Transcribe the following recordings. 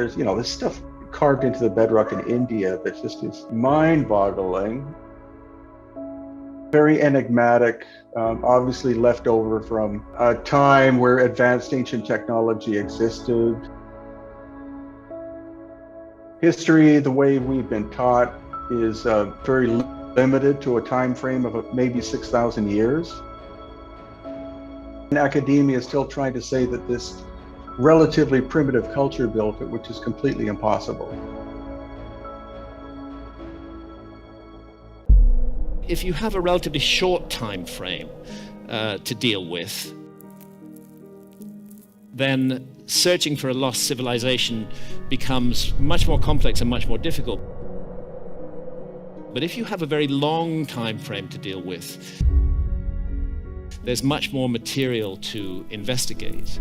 There's, this stuff carved into the bedrock in India that just is mind-boggling. Very enigmatic, obviously left over from a time where advanced ancient technology existed. History, the way we've been taught, is very limited to a time frame of maybe 6,000 years. And academia is still trying to say that this relatively primitive culture built it, which is completely impossible. If you have a relatively short time frame to deal with, then searching for a lost civilization becomes much more complex and much more difficult. But if you have a very long time frame to deal with, there's much more material to investigate.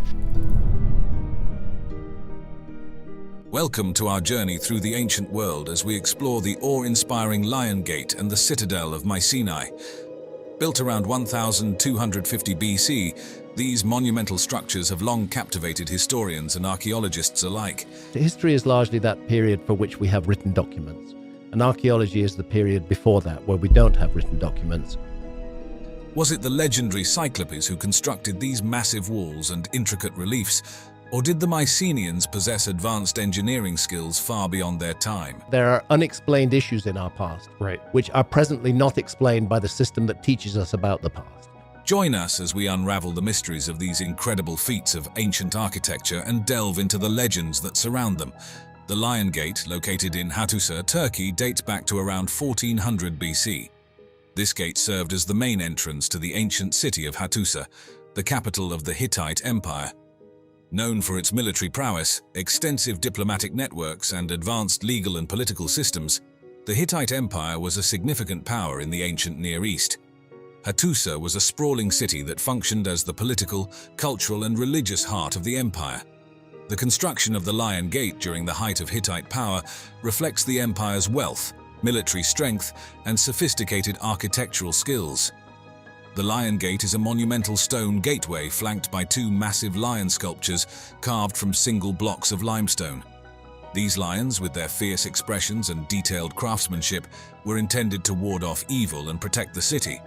Welcome to our journey through the ancient world as we explore the awe-inspiring Lion Gate and the Citadel of Mycenae. Built around 1250 BC, these monumental structures have long captivated historians and archaeologists alike. History is largely that period for which we have written documents, and archaeology is the period before that where we don't have written documents. Was it the legendary Cyclopes who constructed these massive walls and intricate reliefs? Or did the Mycenaeans possess advanced engineering skills far beyond their time? There are unexplained issues in our past, which are presently not explained by the system that teaches us about the past. Join us as we unravel the mysteries of these incredible feats of ancient architecture and delve into the legends that surround them. The Lion Gate, located in Hattusa, Turkey, dates back to around 1400 BC. This gate served as the main entrance to the ancient city of Hattusa, the capital of the Hittite Empire. Known for its military prowess, extensive diplomatic networks, and advanced legal and political systems, the Hittite Empire was a significant power in the ancient Near East. Hattusa was a sprawling city that functioned as the political, cultural, and religious heart of the empire. The construction of the Lion Gate during the height of Hittite power reflects the empire's wealth, military strength, and sophisticated architectural skills. The Lion Gate is a monumental stone gateway flanked by two massive lion sculptures carved from single blocks of limestone. These lions, with their fierce expressions and detailed craftsmanship, were intended to ward off evil and protect the city.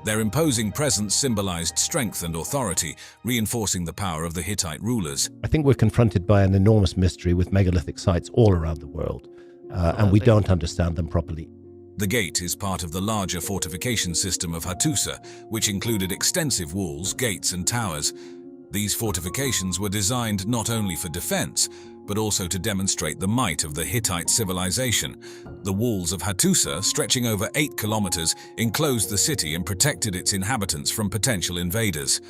Their imposing presence symbolized strength and authority, reinforcing the power of the Hittite rulers. I think we're confronted by an enormous mystery with megalithic sites all around the world, and we don't understand them properly. The gate is part of the larger fortification system of Hattusa, which included extensive walls, gates, and towers. These fortifications were designed not only for defense, but also to demonstrate the might of the Hittite civilization. The walls of Hattusa, stretching over 8 kilometers, enclosed the city and protected its inhabitants from potential invaders.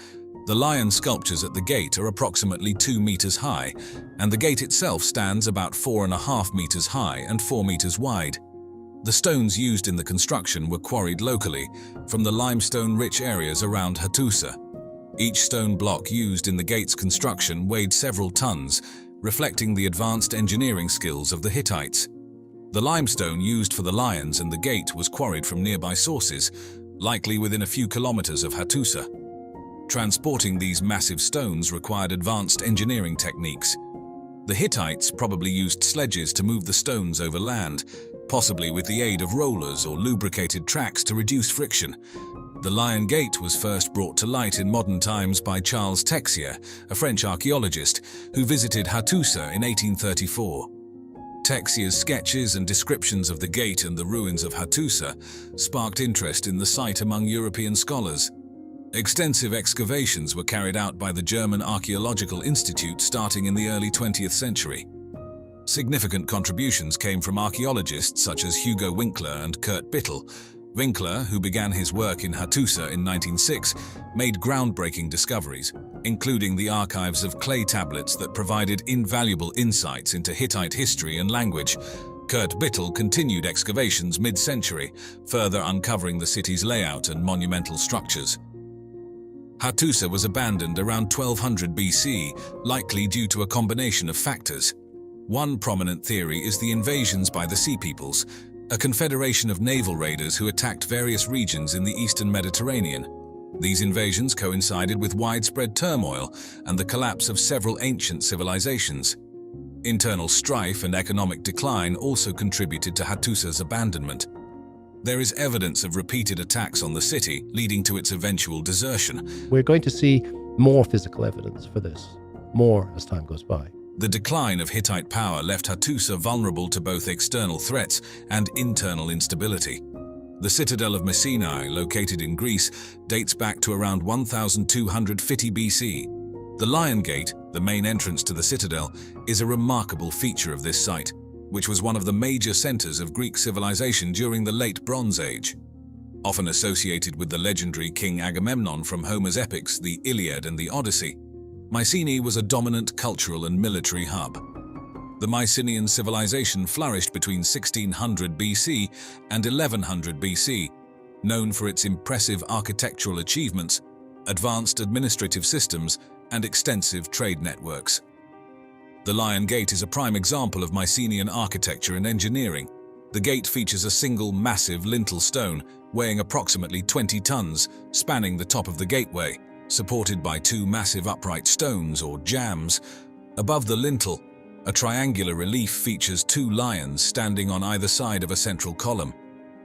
The lion sculptures at the gate are approximately 2 meters high, and the gate itself stands about 4.5 meters high and 4 meters wide. The stones used in the construction were quarried locally from the limestone-rich areas around Hattusa. Each stone block used in the gate's construction weighed several tons, reflecting the advanced engineering skills of the Hittites. The limestone used for the lions and the gate was quarried from nearby sources, likely within a few kilometers of Hattusa. Transporting these massive stones required advanced engineering techniques. The Hittites probably used sledges to move the stones over land, possibly with the aid of rollers or lubricated tracks to reduce friction. The Lion Gate was first brought to light in modern times by Charles Texier, a French archaeologist, who visited Hattusa in 1834. Texier's sketches and descriptions of the gate and the ruins of Hattusa sparked interest in the site among European scholars. Extensive excavations were carried out by the German Archaeological Institute starting in the early 20th century. Significant contributions came from archaeologists such as Hugo Winkler and Kurt Bittel. Winkler, who began his work in Hattusa in 1906, made groundbreaking discoveries, including the archives of clay tablets that provided invaluable insights into Hittite history and language. Kurt Bittel continued excavations mid-century, further uncovering the city's layout and monumental structures. Hattusa was abandoned around 1200 BC, likely due to a combination of factors. One prominent theory is the invasions by the Sea Peoples, a confederation of naval raiders who attacked various regions in the eastern Mediterranean. These invasions coincided with widespread turmoil and the collapse of several ancient civilizations. Internal strife and economic decline also contributed to Hattusa's abandonment. There is evidence of repeated attacks on the city, leading to its eventual desertion. We're going to see more physical evidence for this, more as time goes by. The decline of Hittite power left Hattusa vulnerable to both external threats and internal instability. The Citadel of Mycenae, located in Greece, dates back to around 1250 BC. The Lion Gate, the main entrance to the citadel, is a remarkable feature of this site, which was one of the major centers of Greek civilization during the Late Bronze Age. Often associated with the legendary King Agamemnon from Homer's epics, the Iliad and the Odyssey, Mycenae was a dominant cultural and military hub. The Mycenaean civilization flourished between 1600 BC and 1100 BC, known for its impressive architectural achievements, advanced administrative systems, and extensive trade networks. The Lion Gate is a prime example of Mycenaean architecture and engineering. The gate features a single massive lintel stone, weighing approximately 20 tons, spanning the top of the gateway, supported by two massive upright stones or jambs. Above the lintel, a triangular relief features two lions standing on either side of a central column.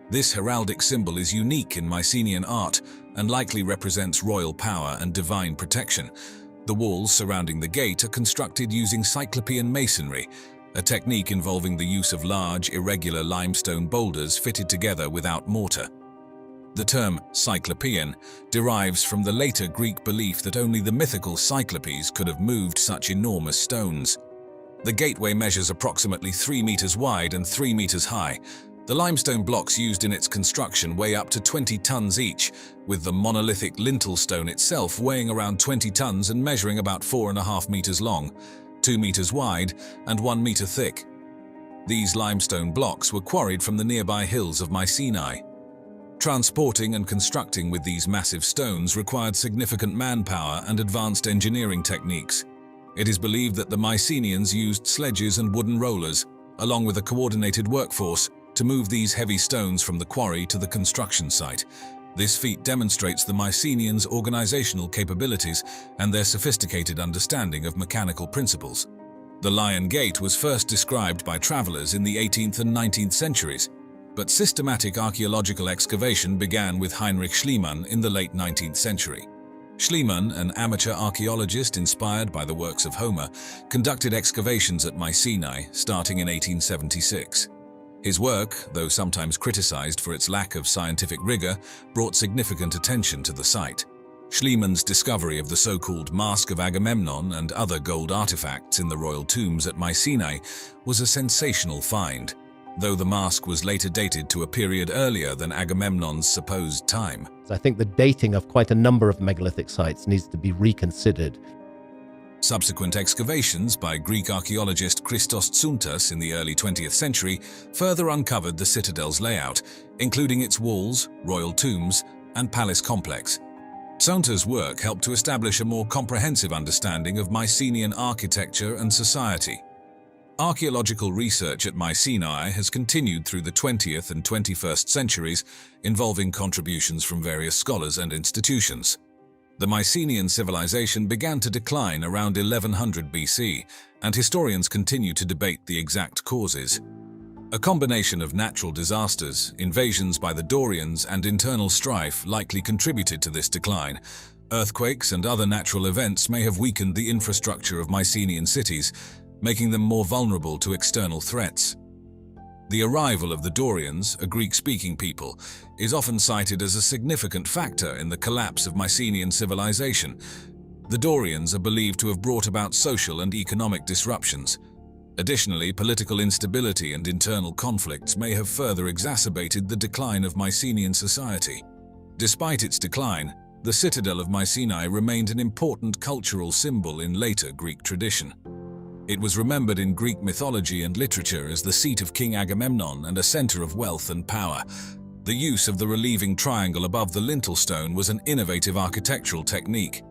This heraldic symbol is unique in Mycenaean art and likely represents royal power and divine protection. The walls surrounding the gate are constructed using Cyclopean masonry, a technique involving the use of large, irregular limestone boulders fitted together without mortar. The term Cyclopean derives from the later Greek belief that only the mythical Cyclopes could have moved such enormous stones. The gateway measures approximately 3 meters wide and 3 meters high. The limestone blocks used in its construction weigh up to 20 tons each, with the monolithic lintel stone itself weighing around 20 tons and measuring about 4.5 meters long, 2 meters wide, and 1 meter thick. These limestone blocks were quarried from the nearby hills of Mycenae. Transporting and constructing with these massive stones required significant manpower and advanced engineering techniques. It is believed that the Mycenaeans used sledges and wooden rollers, along with a coordinated workforce, to move these heavy stones from the quarry to the construction site. This feat demonstrates the Mycenaeans' organizational capabilities and their sophisticated understanding of mechanical principles. The Lion Gate was first described by travelers in the 18th and 19th centuries, but systematic archaeological excavation began with Heinrich Schliemann in the late 19th century. Schliemann, an amateur archaeologist inspired by the works of Homer, conducted excavations at Mycenae starting in 1876. His work, though sometimes criticized for its lack of scientific rigor, brought significant attention to the site. Schliemann's discovery of the so-called Mask of Agamemnon and other gold artifacts in the royal tombs at Mycenae was a sensational find, though the mask was later dated to a period earlier than Agamemnon's supposed time. I think the dating of quite a number of megalithic sites needs to be reconsidered. Subsequent excavations by Greek archaeologist Christos Tsountas in the early 20th century further uncovered the citadel's layout, including its walls, royal tombs, and palace complex. Tsountas' work helped to establish a more comprehensive understanding of Mycenaean architecture and society. Archaeological research at Mycenae has continued through the 20th and 21st centuries, involving contributions from various scholars and institutions. The Mycenaean civilization began to decline around 1100 BC, and historians continue to debate the exact causes. A combination of natural disasters, invasions by the Dorians, and internal strife likely contributed to this decline. Earthquakes and other natural events may have weakened the infrastructure of Mycenaean cities, making them more vulnerable to external threats. The arrival of the Dorians, a Greek-speaking people, is often cited as a significant factor in the collapse of Mycenaean civilization. The Dorians are believed to have brought about social and economic disruptions. Additionally, political instability and internal conflicts may have further exacerbated the decline of Mycenaean society. Despite its decline, the Citadel of Mycenae remained an important cultural symbol in later Greek tradition. It was remembered in Greek mythology and literature as the seat of King Agamemnon and a center of wealth and power. The use of the relieving triangle above the lintel stone was an innovative architectural technique.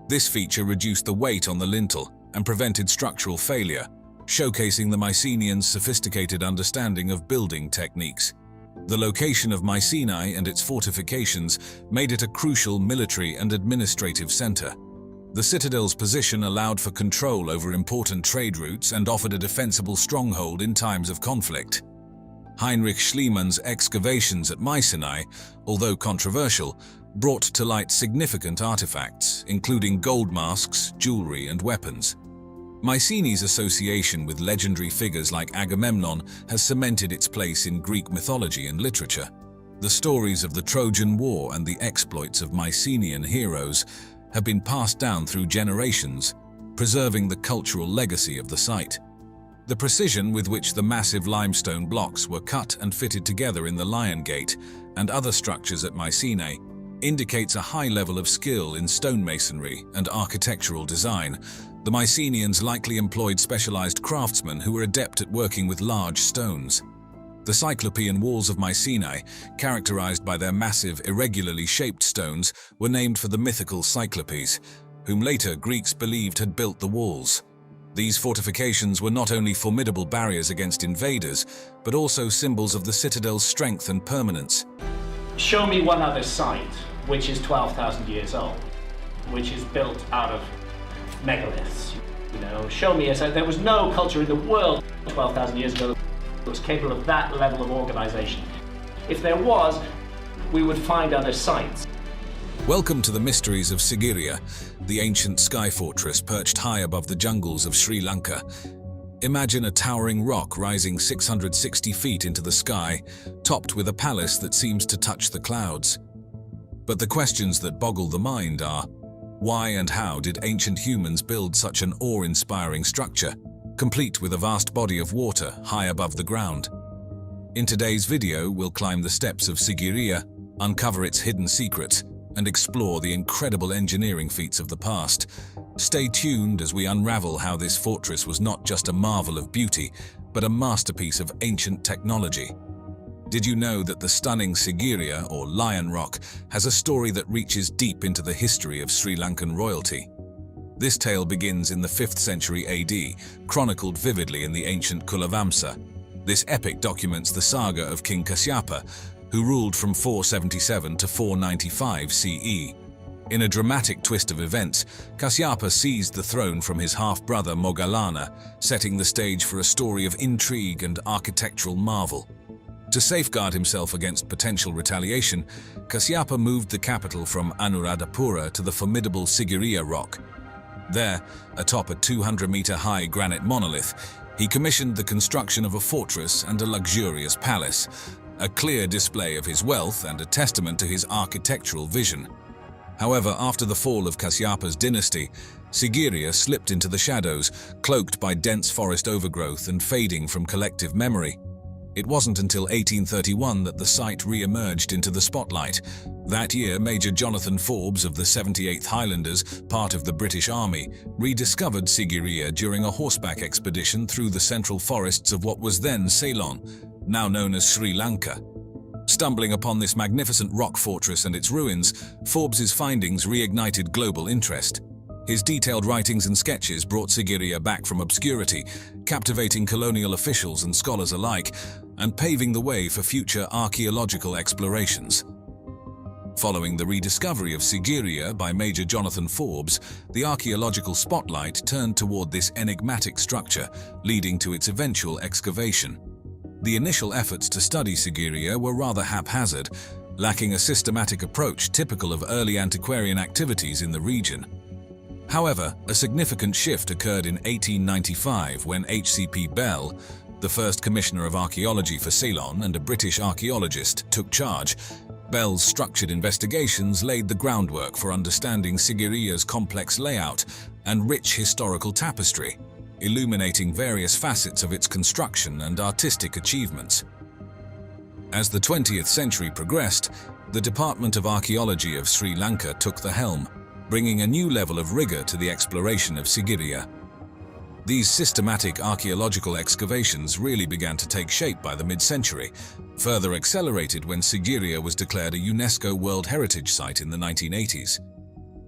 This feature reduced the weight on the lintel and prevented structural failure, showcasing the Mycenaeans' sophisticated understanding of building techniques. The location of Mycenae and its fortifications made it a crucial military and administrative center. The citadel's position allowed for control over important trade routes and offered a defensible stronghold in times of conflict. Heinrich Schliemann's excavations at Mycenae, although controversial, brought to light significant artifacts, including gold masks, jewelry, and weapons. Mycenae's association with legendary figures like Agamemnon has cemented its place in Greek mythology and literature. The stories of the Trojan War and the exploits of Mycenaean heroes have been passed down through generations, preserving the cultural legacy of the site. The precision with which the massive limestone blocks were cut and fitted together in the Lion Gate and other structures at Mycenae indicates a high level of skill in stonemasonry and architectural design. The Mycenaeans likely employed specialized craftsmen who were adept at working with large stones. The Cyclopean walls of Mycenae, characterized by their massive, irregularly shaped stones, were named for the mythical Cyclopes, whom later Greeks believed had built the walls. These fortifications were not only formidable barriers against invaders, but also symbols of the citadel's strength and permanence. Show me one other site which is 12,000 years old, which is built out of megaliths. Show me a site. There was no culture in the world 12,000 years ago that was capable of that level of organization. If there was, we would find other sites. Welcome to the mysteries of Sigiriya, the ancient sky fortress perched high above the jungles of Sri Lanka. Imagine a towering rock rising 660 feet into the sky, topped with a palace that seems to touch the clouds. But the questions that boggle the mind are, why and how did ancient humans build such an awe-inspiring structure, complete with a vast body of water high above the ground? In today's video, we'll climb the steps of Sigiriya, uncover its hidden secrets, and explore the incredible engineering feats of the past. Stay tuned as we unravel how this fortress was not just a marvel of beauty, but a masterpiece of ancient technology. Did you know that the stunning Sigiriya, or Lion Rock, has a story that reaches deep into the history of Sri Lankan royalty? This tale begins in the 5th century AD, chronicled vividly in the ancient Kulavamsa. This epic documents the saga of King Kasyapa, who ruled from 477 to 495 CE. In a dramatic twist of events, Kasyapa seized the throne from his half-brother Moggallana, setting the stage for a story of intrigue and architectural marvel. To safeguard himself against potential retaliation, Kasyapa moved the capital from Anuradhapura to the formidable Sigiriya rock. There, atop a 200-meter-high granite monolith, he commissioned the construction of a fortress and a luxurious palace, a clear display of his wealth and a testament to his architectural vision. However, after the fall of Kasyapa's dynasty, Sigiriya slipped into the shadows, cloaked by dense forest overgrowth and fading from collective memory. It wasn't until 1831 that the site re-emerged into the spotlight. That year, Major Jonathan Forbes of the 78th Highlanders, part of the British Army, rediscovered Sigiriya during a horseback expedition through the central forests of what was then Ceylon, now known as Sri Lanka. Stumbling upon this magnificent rock fortress and its ruins, Forbes's findings reignited global interest. His detailed writings and sketches brought Sigiriya back from obscurity, captivating colonial officials and scholars alike, and paving the way for future archaeological explorations. Following the rediscovery of Sigiriya by Major Jonathan Forbes, the archaeological spotlight turned toward this enigmatic structure, leading to its eventual excavation. The initial efforts to study Sigiriya were rather haphazard, lacking a systematic approach typical of early antiquarian activities in the region. However, a significant shift occurred in 1895 when H.C.P. Bell, the first Commissioner of Archaeology for Ceylon and a British archaeologist, took charge. Bell's structured investigations laid the groundwork for understanding Sigiriya's complex layout and rich historical tapestry, illuminating various facets of its construction and artistic achievements. As the 20th century progressed, the Department of Archaeology of Sri Lanka took the helm, bringing a new level of rigor to the exploration of Sigiriya. These systematic archaeological excavations really began to take shape by the mid-century, further accelerated when Sigiriya was declared a UNESCO World Heritage Site in the 1980s.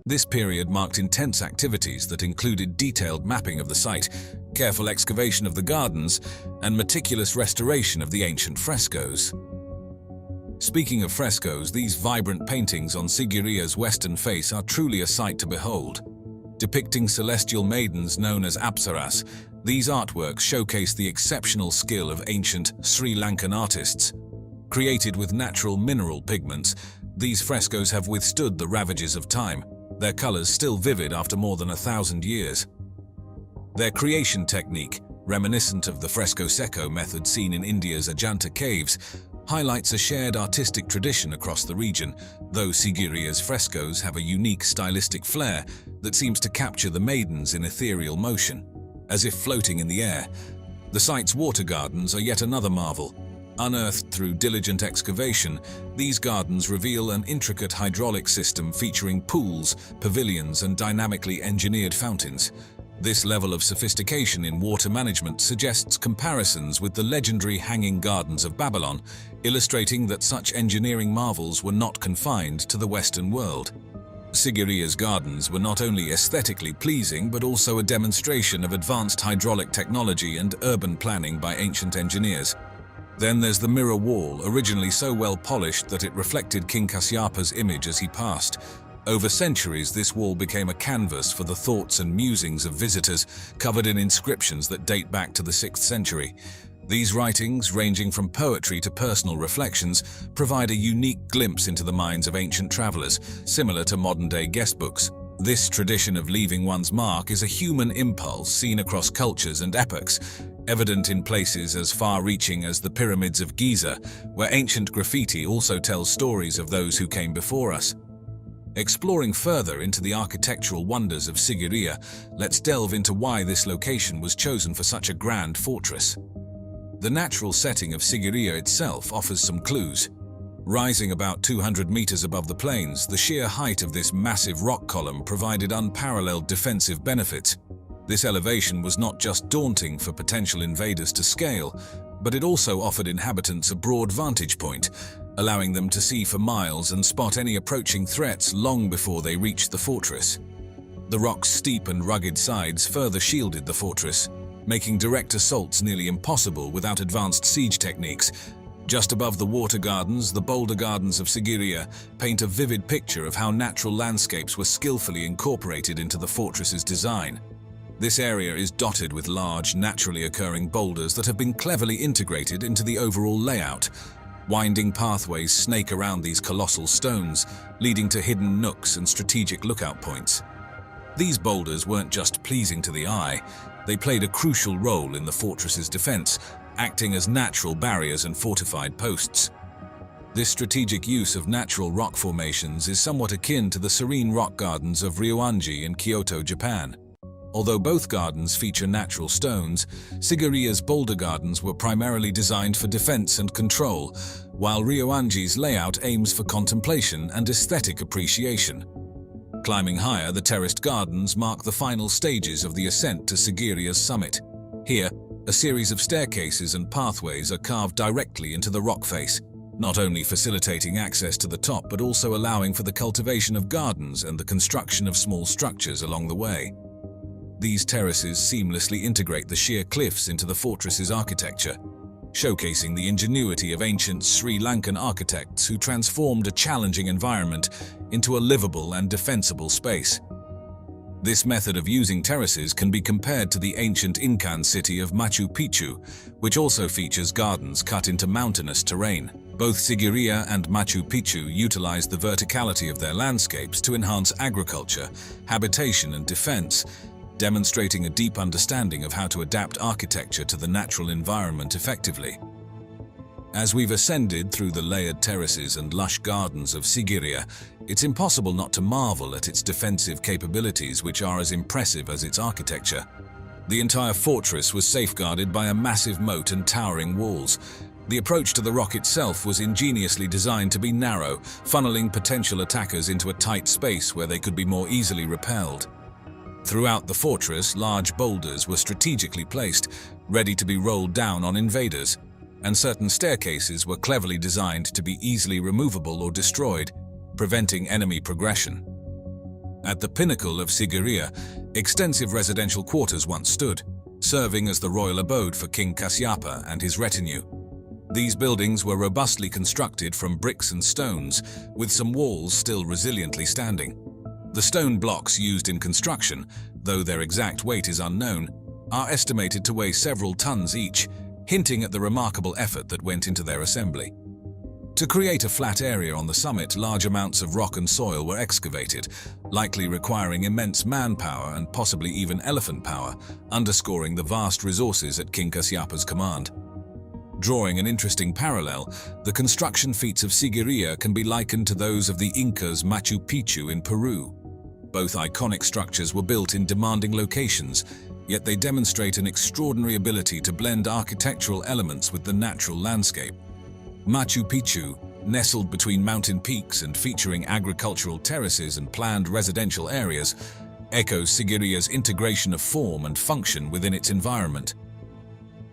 This period marked intense activities that included detailed mapping of the site, careful excavation of the gardens, and meticulous restoration of the ancient frescoes. Speaking of frescoes, these vibrant paintings on Sigiriya's western face are truly a sight to behold. Depicting celestial maidens known as apsaras, these artworks showcase the exceptional skill of ancient Sri Lankan artists. Created with natural mineral pigments, these frescoes have withstood the ravages of time, their colors still vivid after more than 1,000 years. Their creation technique, reminiscent of the fresco secco method seen in India's Ajanta caves, highlights a shared artistic tradition across the region, though Sigiriya's frescoes have a unique stylistic flair that seems to capture the maidens in ethereal motion, as if floating in the air. The site's water gardens are yet another marvel. Unearthed through diligent excavation, these gardens reveal an intricate hydraulic system featuring pools, pavilions, and dynamically engineered fountains. This level of sophistication in water management suggests comparisons with the legendary Hanging Gardens of Babylon, illustrating that such engineering marvels were not confined to the Western world. Sigiriya's gardens were not only aesthetically pleasing but also a demonstration of advanced hydraulic technology and urban planning by ancient engineers. Then there's the mirror wall, originally so well polished that it reflected King Kasyapa's image as he passed. Over centuries, this wall became a canvas for the thoughts and musings of visitors, covered in inscriptions that date back to the 6th century. These writings, ranging from poetry to personal reflections, provide a unique glimpse into the minds of ancient travelers, similar to modern-day guestbooks. This tradition of leaving one's mark is a human impulse seen across cultures and epochs, evident in places as far-reaching as the pyramids of Giza, where ancient graffiti also tells stories of those who came before us. Exploring further into the architectural wonders of Sigiriya, let's delve into why this location was chosen for such a grand fortress. The natural setting of Sigiriya itself offers some clues. Rising about 200 meters above the plains, the sheer height of this massive rock column provided unparalleled defensive benefits. This elevation was not just daunting for potential invaders to scale, but it also offered inhabitants a broad vantage point, allowing them to see for miles and spot any approaching threats long before they reached the fortress. The rock's steep and rugged sides further shielded the fortress, making direct assaults nearly impossible without advanced siege techniques. Just above the water gardens, the boulder gardens of Sigiriya paint a vivid picture of how natural landscapes were skillfully incorporated into the fortress's design. This area is dotted with large, naturally occurring boulders that have been cleverly integrated into the overall layout. Winding pathways snake around these colossal stones, leading to hidden nooks and strategic lookout points. These boulders weren't just pleasing to the eye, they played a crucial role in the fortress's defense, acting as natural barriers and fortified posts. This strategic use of natural rock formations is somewhat akin to the serene rock gardens of Ryoanji in Kyoto, Japan. Although both gardens feature natural stones, Sigiriya's boulder gardens were primarily designed for defense and control, while Ryoanji's layout aims for contemplation and aesthetic appreciation. Climbing higher, the terraced gardens mark the final stages of the ascent to Sigiriya's summit. Here, a series of staircases and pathways are carved directly into the rock face, not only facilitating access to the top but also allowing for the cultivation of gardens and the construction of small structures along the way. These terraces seamlessly integrate the sheer cliffs into the fortress's architecture, showcasing the ingenuity of ancient Sri Lankan architects who transformed a challenging environment into a livable and defensible space. This method of using terraces can be compared to the ancient Incan city of Machu Picchu, which also features gardens cut into mountainous terrain. Both Sigiriya and Machu Picchu utilized the verticality of their landscapes to enhance agriculture, habitation, and defense, demonstrating a deep understanding of how to adapt architecture to the natural environment effectively. As we've ascended through the layered terraces and lush gardens of Sigiriya, it's impossible not to marvel at its defensive capabilities, which are as impressive as its architecture. The entire fortress was safeguarded by a massive moat and towering walls. The approach to the rock itself was ingeniously designed to be narrow, funneling potential attackers into a tight space where they could be more easily repelled. Throughout the fortress, large boulders were strategically placed, ready to be rolled down on invaders, and certain staircases were cleverly designed to be easily removable or destroyed, preventing enemy progression. At the pinnacle of Sigiriya, extensive residential quarters once stood, serving as the royal abode for King Kasyapa and his retinue. These buildings were robustly constructed from bricks and stones, with some walls still resiliently standing. The stone blocks used in construction, though their exact weight is unknown, are estimated to weigh several tons each, hinting at the remarkable effort that went into their assembly. To create a flat area on the summit, large amounts of rock and soil were excavated, likely requiring immense manpower and possibly even elephant power, underscoring the vast resources at King Kasypa's command. Drawing an interesting parallel, the construction feats of Sigiriya can be likened to those of the Incas' Machu Picchu in Peru. Both iconic structures were built in demanding locations, yet they demonstrate an extraordinary ability to blend architectural elements with the natural landscape. Machu Picchu, nestled between mountain peaks and featuring agricultural terraces and planned residential areas, echoes Sigiriya's integration of form and function within its environment.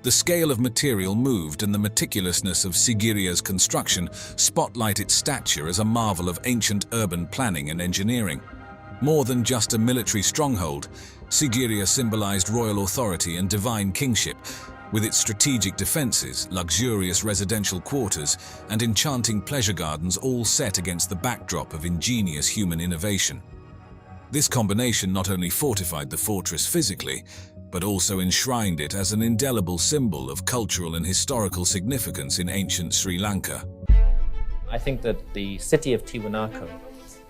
The scale of material moved and the meticulousness of Sigiriya's construction spotlight its stature as a marvel of ancient urban planning and engineering. More than just a military stronghold, Sigiriya symbolized royal authority and divine kingship, with its strategic defenses, luxurious residential quarters, and enchanting pleasure gardens all set against the backdrop of ingenious human innovation. This combination not only fortified the fortress physically, but also enshrined it as an indelible symbol of cultural and historical significance in ancient Sri Lanka. I think that the city of Tiwanaku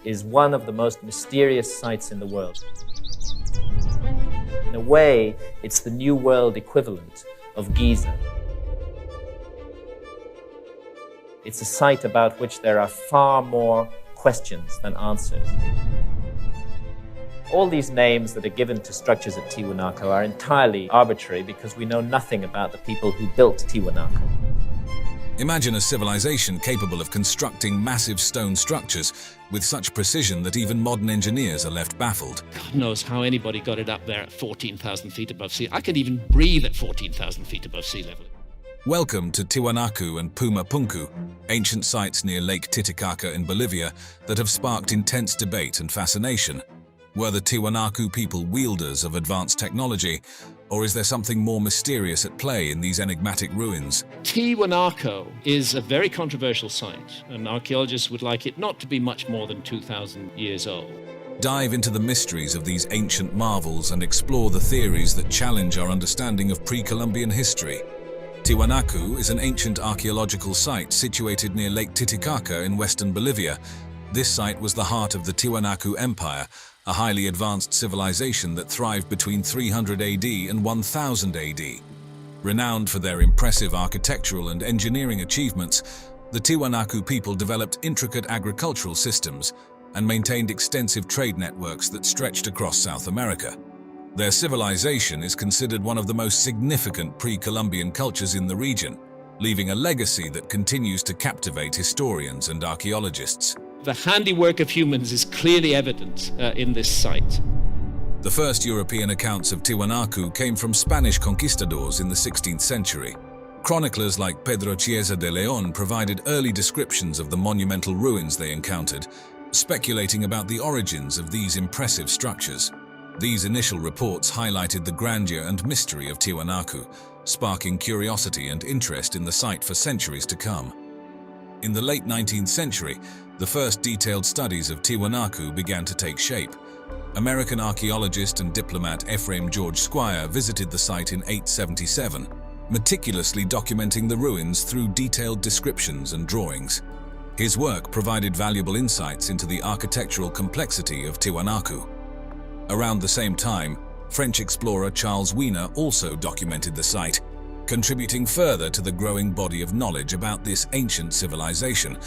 is one of the most mysterious sites in the world. In a way, it's the New World equivalent of Giza. It's a site about which there are far more questions than answers. All these names that are given to structures at Tiwanaku are entirely arbitrary because we know nothing about the people who built Tiwanaku. Imagine a civilization capable of constructing massive stone structures with such precision that even modern engineers are left baffled. God knows how anybody got it up there at 14,000 feet above sea. I could even breathe at 14,000 feet above sea level. Welcome to Tiwanaku and Puma Punku, ancient sites near Lake Titicaca in Bolivia that have sparked intense debate and fascination. Were the Tiwanaku people wielders of advanced technology, or is there something more mysterious at play in these enigmatic ruins? Tiwanaku is a very controversial site, and archaeologists would like it not to be much more than 2,000 years old. Dive into the mysteries of these ancient marvels and explore the theories that challenge our understanding of pre-Columbian history. Tiwanaku is an ancient archaeological site situated near Lake Titicaca in western Bolivia. This site was the heart of the Tiwanaku Empire, a highly advanced civilization that thrived between 300 AD and 1000 AD. Renowned for their impressive architectural and engineering achievements, the Tiwanaku people developed intricate agricultural systems and maintained extensive trade networks that stretched across South America. Their civilization is considered one of the most significant pre-Columbian cultures in the region, leaving a legacy that continues to captivate historians and archaeologists. The handiwork of humans is clearly evident in this site. The first European accounts of Tiwanaku came from Spanish conquistadors in the 16th century. Chroniclers like Pedro Chiesa de Leon provided early descriptions of the monumental ruins they encountered, speculating about the origins of these impressive structures. These initial reports highlighted the grandeur and mystery of Tiwanaku, sparking curiosity and interest in the site for centuries to come. In the late 19th century, the first detailed studies of Tiwanaku began to take shape. American archaeologist and diplomat Ephraim George Squire visited the site in 877, meticulously documenting the ruins through detailed descriptions and drawings. His work provided valuable insights into the architectural complexity of Tiwanaku. Around the same time, French explorer Charles Wiener also documented the site, contributing further to the growing body of knowledge about this ancient civilization.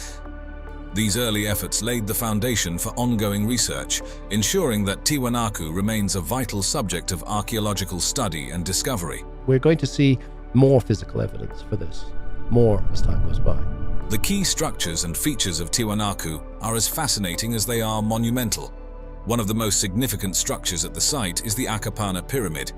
These early efforts laid the foundation for ongoing research, ensuring that Tiwanaku remains a vital subject of archaeological study and discovery. We're going to see more physical evidence for this, more as time goes by. The key structures and features of Tiwanaku are as fascinating as they are monumental. One of the most significant structures at the site is the Akapana Pyramid.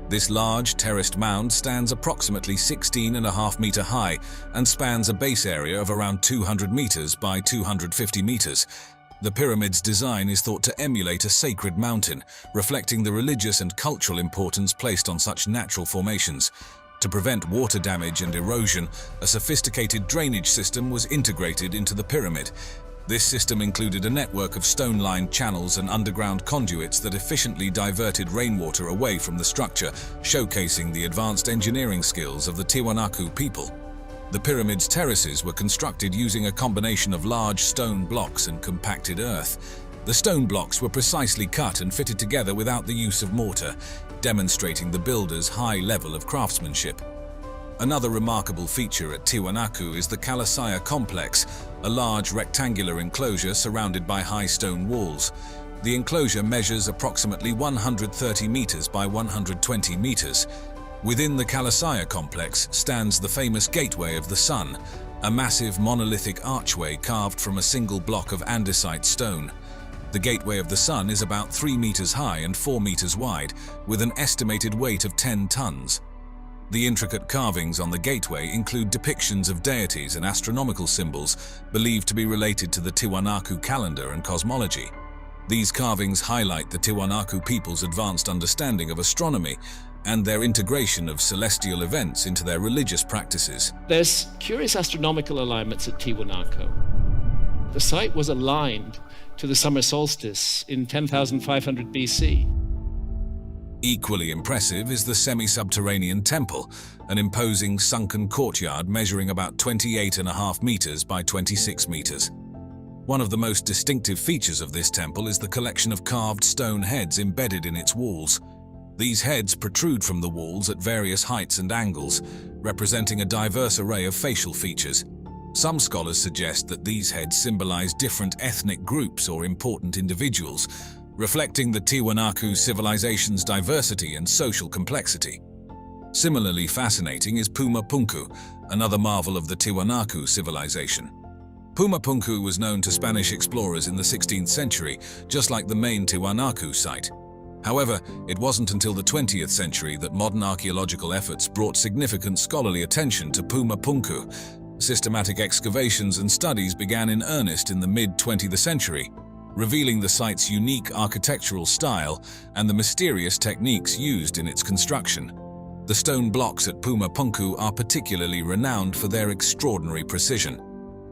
This large, terraced mound stands approximately 16.5 meters high and spans a base area of around 200 meters by 250 meters. The pyramid's design is thought to emulate a sacred mountain, reflecting the religious and cultural importance placed on such natural formations. To prevent water damage and erosion, a sophisticated drainage system was integrated into the pyramid. This system included a network of stone-lined channels and underground conduits that efficiently diverted rainwater away from the structure, showcasing the advanced engineering skills of the Tiwanaku people. The pyramid's terraces were constructed using a combination of large stone blocks and compacted earth. The stone blocks were precisely cut and fitted together without the use of mortar, demonstrating the builders' high level of craftsmanship. Another remarkable feature at Tiwanaku is the colossal complex, a large rectangular enclosure surrounded by high stone walls. The enclosure measures approximately 130 meters by 120 meters. Within the colossal complex stands the famous Gateway of the Sun, a massive monolithic archway carved from a single block of andesite stone. The Gateway of the Sun is about 3 meters high and 4 meters wide, with an estimated weight of 10 tons. The intricate carvings on the gateway include depictions of deities and astronomical symbols believed to be related to the Tiwanaku calendar and cosmology. These carvings highlight the Tiwanaku people's advanced understanding of astronomy and their integration of celestial events into their religious practices. There's curious astronomical alignments at Tiwanaku. The site was aligned to the summer solstice in 10,500 BC. Equally impressive is the semi-subterranean temple, an imposing sunken courtyard measuring about 28.5 meters by 26 meters. One of the most distinctive features of this temple is the collection of carved stone heads embedded in its walls. These heads protrude from the walls at various heights and angles, representing a diverse array of facial features. Some scholars suggest that these heads symbolize different ethnic groups or important individuals, reflecting the Tiwanaku civilization's diversity and social complexity. Similarly fascinating is Puma Punku, another marvel of the Tiwanaku civilization. Puma Punku was known to Spanish explorers in the 16th century, just like the main Tiwanaku site. However, it wasn't until the 20th century that modern archaeological efforts brought significant scholarly attention to Puma Punku. Systematic excavations and studies began in earnest in the mid-20th century, revealing the site's unique architectural style and the mysterious techniques used in its construction. The stone blocks at Puma Punku are particularly renowned for their extraordinary precision.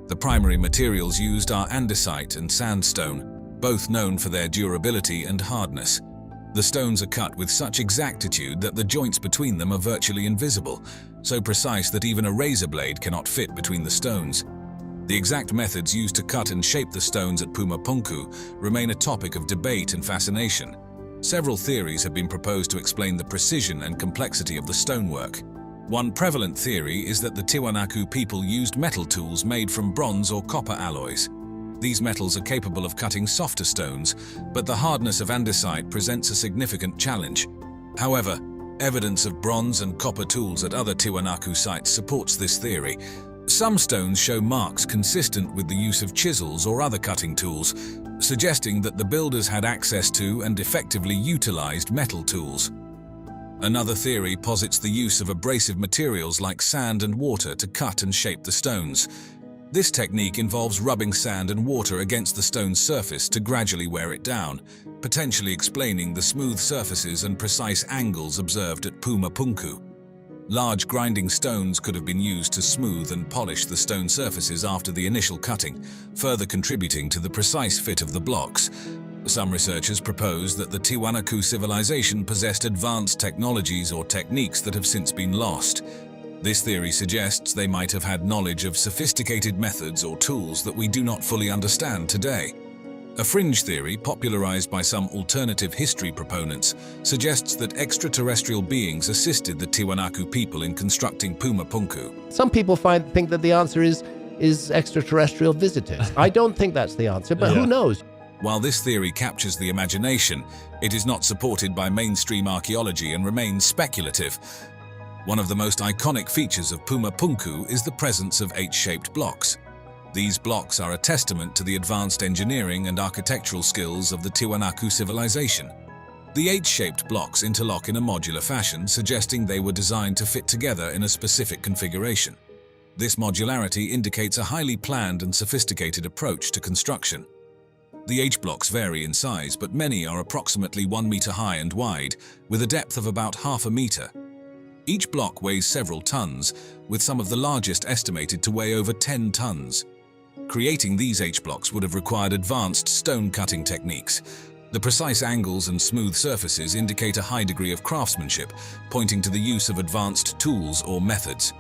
The primary materials used are andesite and sandstone, both known for their durability and hardness. The stones are cut with such exactitude that the joints between them are virtually invisible, so precise that even a razor blade cannot fit between the stones. The exact methods used to cut and shape the stones at Puma Punku remain a topic of debate and fascination. Several theories have been proposed to explain the precision and complexity of the stonework. One prevalent theory is that the Tiwanaku people used metal tools made from bronze or copper alloys. These metals are capable of cutting softer stones, but the hardness of andesite presents a significant challenge. However, evidence of bronze and copper tools at other Tiwanaku sites supports this theory. Some stones show marks consistent with the use of chisels or other cutting tools, suggesting that the builders had access to and effectively utilized metal tools. Another theory posits the use of abrasive materials like sand and water to cut and shape the stones. This technique involves rubbing sand and water against the stone's surface to gradually wear it down, potentially explaining the smooth surfaces and precise angles observed at Puma Punku. Large grinding stones could have been used to smooth and polish the stone surfaces after the initial cutting, further contributing to the precise fit of the blocks. Some researchers propose that the Tiwanaku civilization possessed advanced technologies or techniques that have since been lost. This theory suggests they might have had knowledge of sophisticated methods or tools that we do not fully understand today. A fringe theory, popularized by some alternative history proponents, suggests that extraterrestrial beings assisted the Tiwanaku people in constructing Puma Punku. Some people think that the answer is extraterrestrial visitors. I don't think that's the answer, but who knows? While this theory captures the imagination, it is not supported by mainstream archaeology and remains speculative. One of the most iconic features of Puma Punku is the presence of H-shaped blocks. These blocks are a testament to the advanced engineering and architectural skills of the Tiwanaku civilization. The H-shaped blocks interlock in a modular fashion, suggesting they were designed to fit together in a specific configuration. This modularity indicates a highly planned and sophisticated approach to construction. The H-blocks vary in size, but many are approximately 1 meter high and wide, with a depth of about half a meter. Each block weighs several tons, with some of the largest estimated to weigh over 10 tons. Creating these H-blocks would have required advanced stone cutting techniques. The precise angles and smooth surfaces indicate a high degree of craftsmanship, pointing to the use of advanced tools or methods.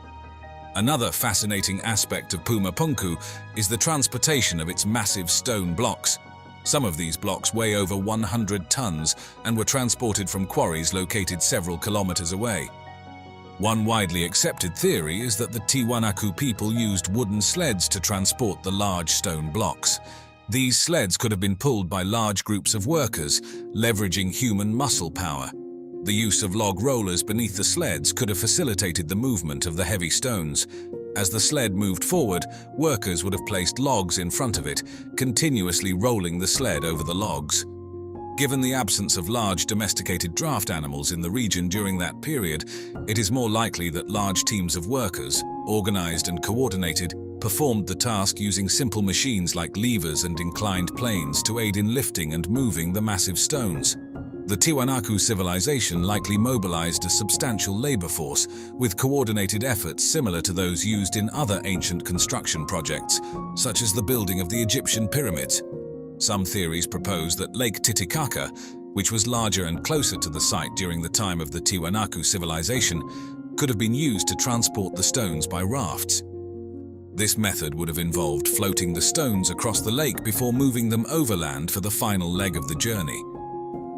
Another fascinating aspect of Puma Punku is the transportation of its massive stone blocks. Some of these blocks weigh over 100 tons and were transported from quarries located several kilometers away. One widely accepted theory is that the Tiwanaku people used wooden sleds to transport the large stone blocks. These sleds could have been pulled by large groups of workers, leveraging human muscle power. The use of log rollers beneath the sleds could have facilitated the movement of the heavy stones. As the sled moved forward, workers would have placed logs in front of it, continuously rolling the sled over the logs. Given the absence of large domesticated draft animals in the region during that period, it is more likely that large teams of workers, organized and coordinated, performed the task using simple machines like levers and inclined planes to aid in lifting and moving the massive stones. The Tiwanaku civilization likely mobilized a substantial labor force with coordinated efforts similar to those used in other ancient construction projects, such as the building of the Egyptian pyramids. Some theories propose that Lake Titicaca, which was larger and closer to the site during the time of the Tiwanaku civilization, could have been used to transport the stones by rafts. This method would have involved floating the stones across the lake before moving them overland for the final leg of the journey.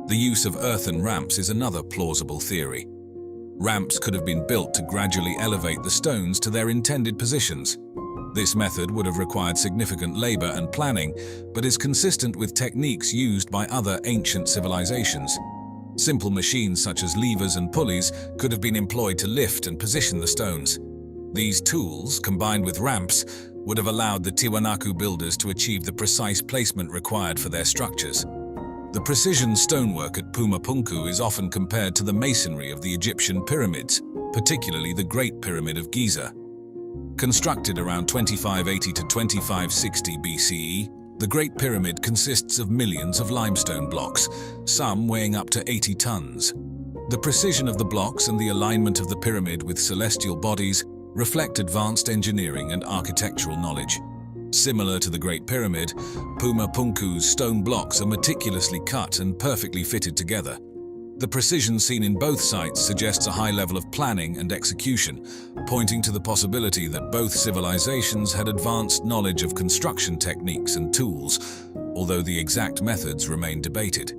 The use of earthen ramps is another plausible theory. Ramps could have been built to gradually elevate the stones to their intended positions. This method would have required significant labor and planning, but is consistent with techniques used by other ancient civilizations. Simple machines such as levers and pulleys could have been employed to lift and position the stones. These tools, combined with ramps, would have allowed the Tiwanaku builders to achieve the precise placement required for their structures. The precision stonework at Puma Punku is often compared to the masonry of the Egyptian pyramids, particularly the Great Pyramid of Giza. Constructed around 2580 to 2560 BCE, the Great Pyramid consists of millions of limestone blocks, some weighing up to 80 tons. The precision of the blocks and the alignment of the pyramid with celestial bodies reflect advanced engineering and architectural knowledge. Similar to the Great Pyramid, Puma Punku's stone blocks are meticulously cut and perfectly fitted together. The precision seen in both sites suggests a high level of planning and execution, pointing to the possibility that both civilizations had advanced knowledge of construction techniques and tools, although the exact methods remain debated.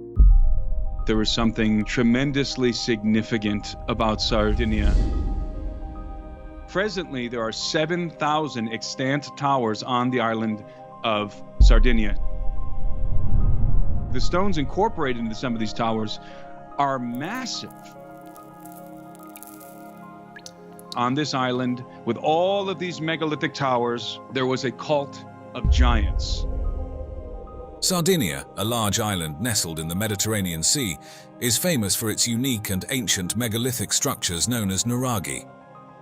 There was something tremendously significant about Sardinia. Presently, there are 7,000 extant towers on the island of Sardinia. The stones incorporated into some of these towers are massive. On this island, with all of these megalithic towers, there was a cult of giants. Sardinia, a large island nestled in the Mediterranean Sea, is famous for its unique and ancient megalithic structures known as Nuraghi.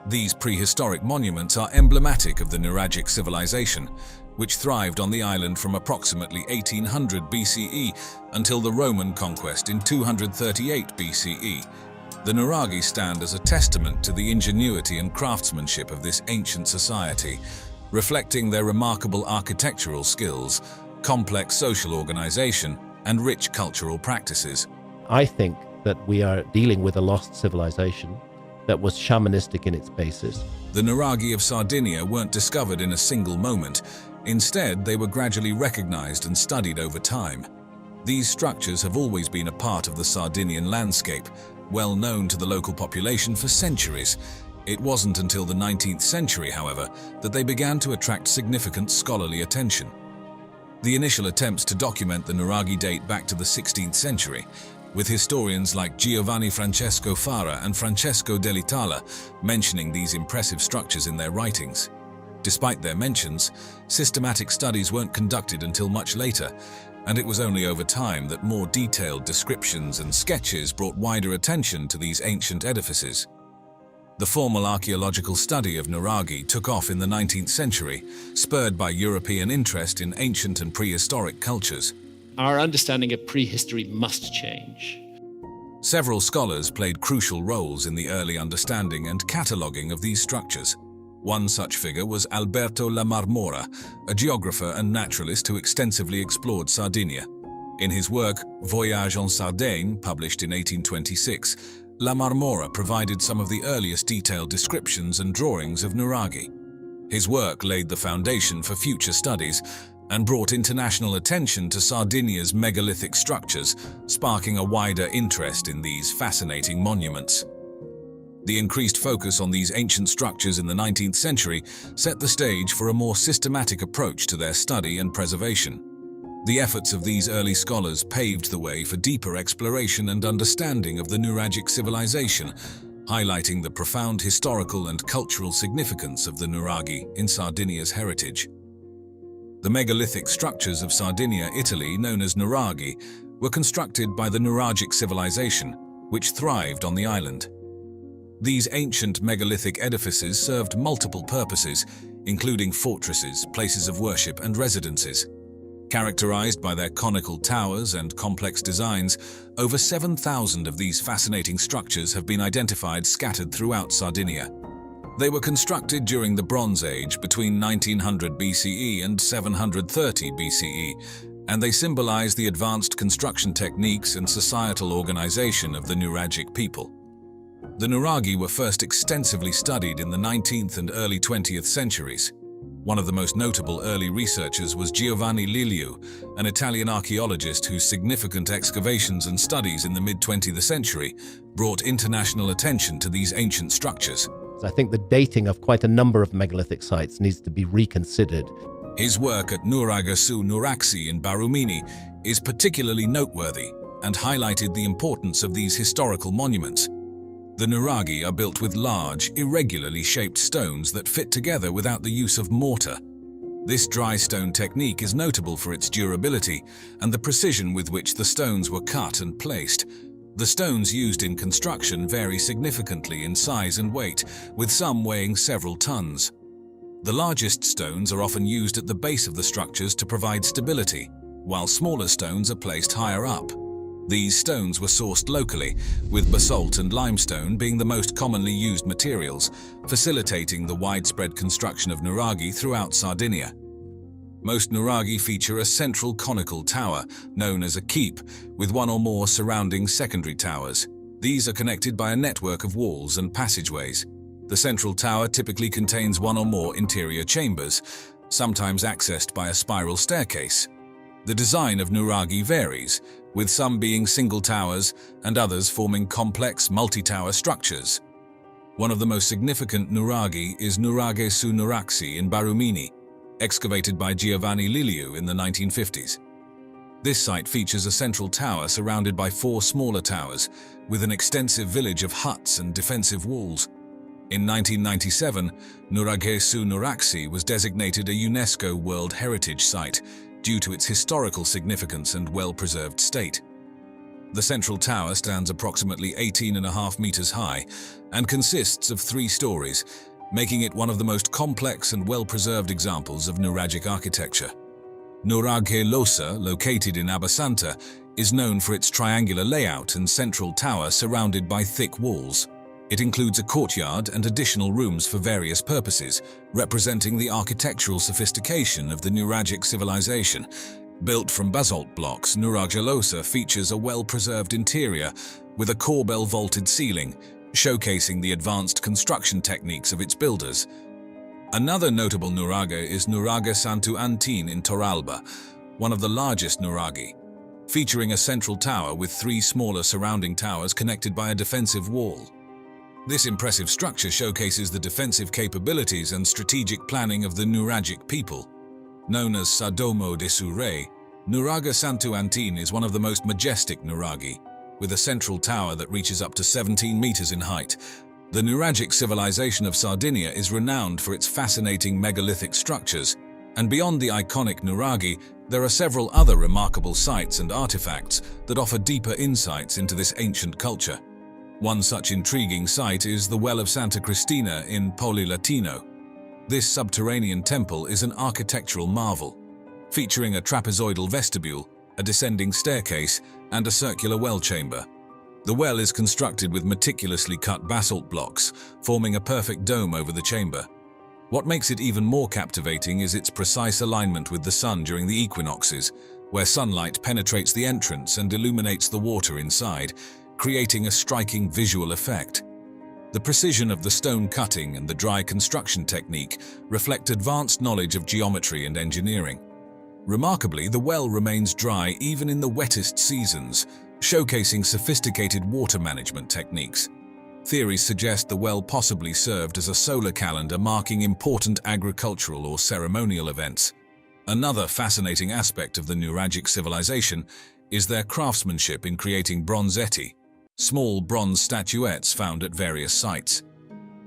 These prehistoric monuments are emblematic of the Nuragic civilization, which thrived on the island from approximately 1800 BCE until the Roman conquest in 238 BCE. The Nuraghi stand as a testament to the ingenuity and craftsmanship of this ancient society, reflecting their remarkable architectural skills, complex social organization, and rich cultural practices. I think that we are dealing with a lost civilization that was shamanistic in its basis. The Nuraghi of Sardinia weren't discovered in a single moment. Instead, they were gradually recognized and studied over time. These structures have always been a part of the Sardinian landscape, well known to the local population for centuries. It wasn't until the 19th century, however, that they began to attract significant scholarly attention. The initial attempts to document the Nuraghi date back to the 16th century, with historians like Giovanni Francesco Fara and Francesco dell'Itala mentioning these impressive structures in their writings. Despite their mentions, systematic studies weren't conducted until much later, and it was only over time that more detailed descriptions and sketches brought wider attention to these ancient edifices. The formal archaeological study of Nuraghi took off in the 19th century, spurred by European interest in ancient and prehistoric cultures. Our understanding of prehistory must change. Several scholars played crucial roles in the early understanding and cataloguing of these structures. One such figure was Alberto La Marmora, a geographer and naturalist who extensively explored Sardinia. In his work, Voyage en Sardaigne, published in 1826, La Marmora provided some of the earliest detailed descriptions and drawings of Nuraghi. His work laid the foundation for future studies and brought international attention to Sardinia's megalithic structures, sparking a wider interest in these fascinating monuments. The increased focus on these ancient structures in the 19th century set the stage for a more systematic approach to their study and preservation. The efforts of these early scholars paved the way for deeper exploration and understanding of the Nuragic civilization, highlighting the profound historical and cultural significance of the Nuraghi in Sardinia's heritage. The megalithic structures of Sardinia, Italy, known as Nuraghi, were constructed by the Nuragic civilization, which thrived on the island. These ancient megalithic edifices served multiple purposes, including fortresses, places of worship, and residences. Characterized by their conical towers and complex designs, over 7,000 of these fascinating structures have been identified scattered throughout Sardinia. They were constructed during the Bronze Age between 1900 BCE and 730 BCE, and they symbolize the advanced construction techniques and societal organization of the Nuragic people. The Nuraghi were first extensively studied in the 19th and early 20th centuries. One of the most notable early researchers was Giovanni Liliu, an Italian archaeologist whose significant excavations and studies in the mid-20th century brought international attention to these ancient structures. I think the dating of quite a number of megalithic sites needs to be reconsidered. His work at Nuraga su Nuraxi in Barumini is particularly noteworthy and highlighted the importance of these historical monuments. The Nuraghi are built with large, irregularly shaped stones that fit together without the use of mortar. This dry stone technique is notable for its durability and the precision with which the stones were cut and placed. The stones used in construction vary significantly in size and weight, with some weighing several tons. The largest stones are often used at the base of the structures to provide stability, while smaller stones are placed higher up. These stones were sourced locally, with basalt and limestone being the most commonly used materials, facilitating the widespread construction of Nuraghi throughout Sardinia. Most Nuraghi feature a central conical tower, known as a keep, with one or more surrounding secondary towers. These are connected by a network of walls and passageways. The central tower typically contains one or more interior chambers, sometimes accessed by a spiral staircase. The design of Nuraghi varies, with some being single towers and others forming complex multi-tower structures. One of the most significant Nuraghi is Nuraghe su Nuraxi in Barumini, excavated by Giovanni Liliu in the 1950s. This site features a central tower surrounded by 4 smaller towers, with an extensive village of huts and defensive walls. In 1997, Nuraghe su Nuraxi was designated a UNESCO World Heritage Site due to its historical significance and well-preserved state. The central tower stands approximately 18.5 meters high and consists of 3 stories, making it one of the most complex and well-preserved examples of Nuragic architecture. Nuraghe Losa, located in Abasanta, is known for its triangular layout and central tower surrounded by thick walls. It includes a courtyard and additional rooms for various purposes, representing the architectural sophistication of the Nuragic civilization. Built from basalt blocks, Nuraghe Losa features a well-preserved interior with a corbel vaulted ceiling, showcasing the advanced construction techniques of its builders. Another notable Nuraghe is Nuraghe Santu Antin in Torralba, one of the largest Nuraghi, featuring a central tower with 3 smaller surrounding towers connected by a defensive wall. This impressive structure showcases the defensive capabilities and strategic planning of the Nuragic people. Known as Sadomo de Sure, Nuraghe Santu Antin is one of the most majestic Nuraghi, with a central tower that reaches up to 17 meters in height. The Nuragic civilization of Sardinia is renowned for its fascinating megalithic structures, and beyond the iconic Nuraghi, there are several other remarkable sites and artifacts that offer deeper insights into this ancient culture. One such intriguing site is the Well of Santa Cristina in Poli Latino. This subterranean temple is an architectural marvel, featuring a trapezoidal vestibule, a descending staircase, and a circular well chamber. The well is constructed with meticulously cut basalt blocks, forming a perfect dome over the chamber. What makes it even more captivating is its precise alignment with the sun during the equinoxes, where sunlight penetrates the entrance and illuminates the water inside, creating a striking visual effect. The precision of the stone cutting and the dry construction technique reflect advanced knowledge of geometry and engineering. Remarkably, the well remains dry even in the wettest seasons, showcasing sophisticated water management techniques. Theories suggest the well possibly served as a solar calendar marking important agricultural or ceremonial events. Another fascinating aspect of the Nuragic civilization is their craftsmanship in creating bronzetti, small bronze statuettes found at various sites.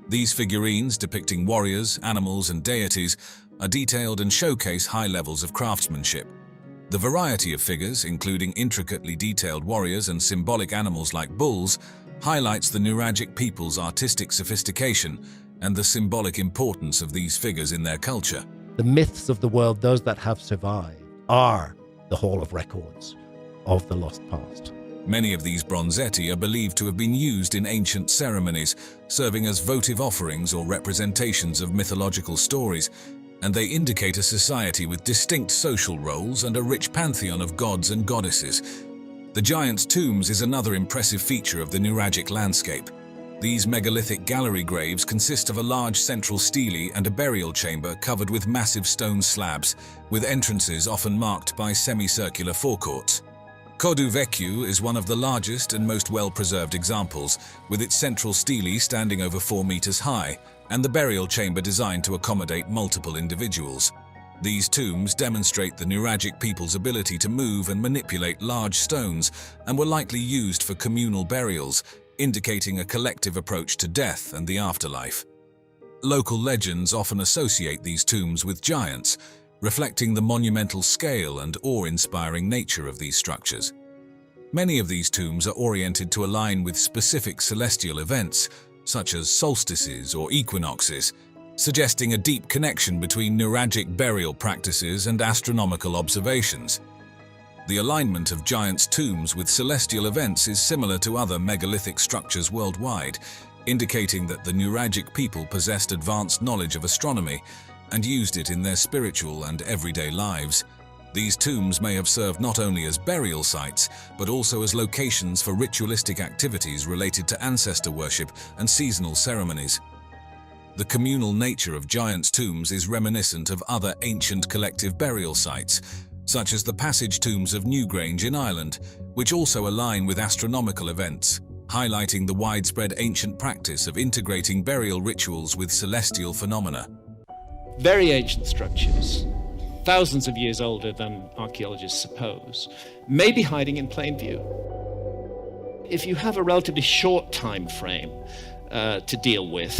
These figurines, depicting warriors, animals, and deities, are detailed and showcase high levels of craftsmanship. The variety of figures, including intricately detailed warriors and symbolic animals like bulls, highlights the Nuragic people's artistic sophistication and the symbolic importance of these figures in their culture. The myths of the world, those that have survived, are the Hall of Records of the lost past. Many of these bronzetti are believed to have been used in ancient ceremonies, serving as votive offerings or representations of mythological stories, and they indicate a society with distinct social roles and a rich pantheon of gods and goddesses. The giants' tombs is another impressive feature of the Nuragic landscape. These megalithic gallery graves consist of a large central stele and a burial chamber covered with massive stone slabs, with entrances often marked by semicircular forecourts. Kodu Vecchiu is one of the largest and most well-preserved examples, with its central stele standing over 4 meters high, and the burial chamber designed to accommodate multiple individuals. These tombs demonstrate the Nuragic people's ability to move and manipulate large stones, and were likely used for communal burials, indicating a collective approach to death and the afterlife. Local legends often associate these tombs with giants, reflecting the monumental scale and awe-inspiring nature of these structures. Many of these tombs are oriented to align with specific celestial events, such as solstices or equinoxes, suggesting a deep connection between Nuragic burial practices and astronomical observations. The alignment of giants' tombs with celestial events is similar to other megalithic structures worldwide, indicating that the Nuragic people possessed advanced knowledge of astronomy and used it in their spiritual and everyday lives. These tombs may have served not only as burial sites, but also as locations for ritualistic activities related to ancestor worship and seasonal ceremonies. The communal nature of giants' tombs is reminiscent of other ancient collective burial sites, such as the passage tombs of Newgrange in Ireland, which also align with astronomical events, highlighting the widespread ancient practice of integrating burial rituals with celestial phenomena. Very ancient structures, thousands of years older than archaeologists suppose, may be hiding in plain view. If you have a relatively short time frame to deal with,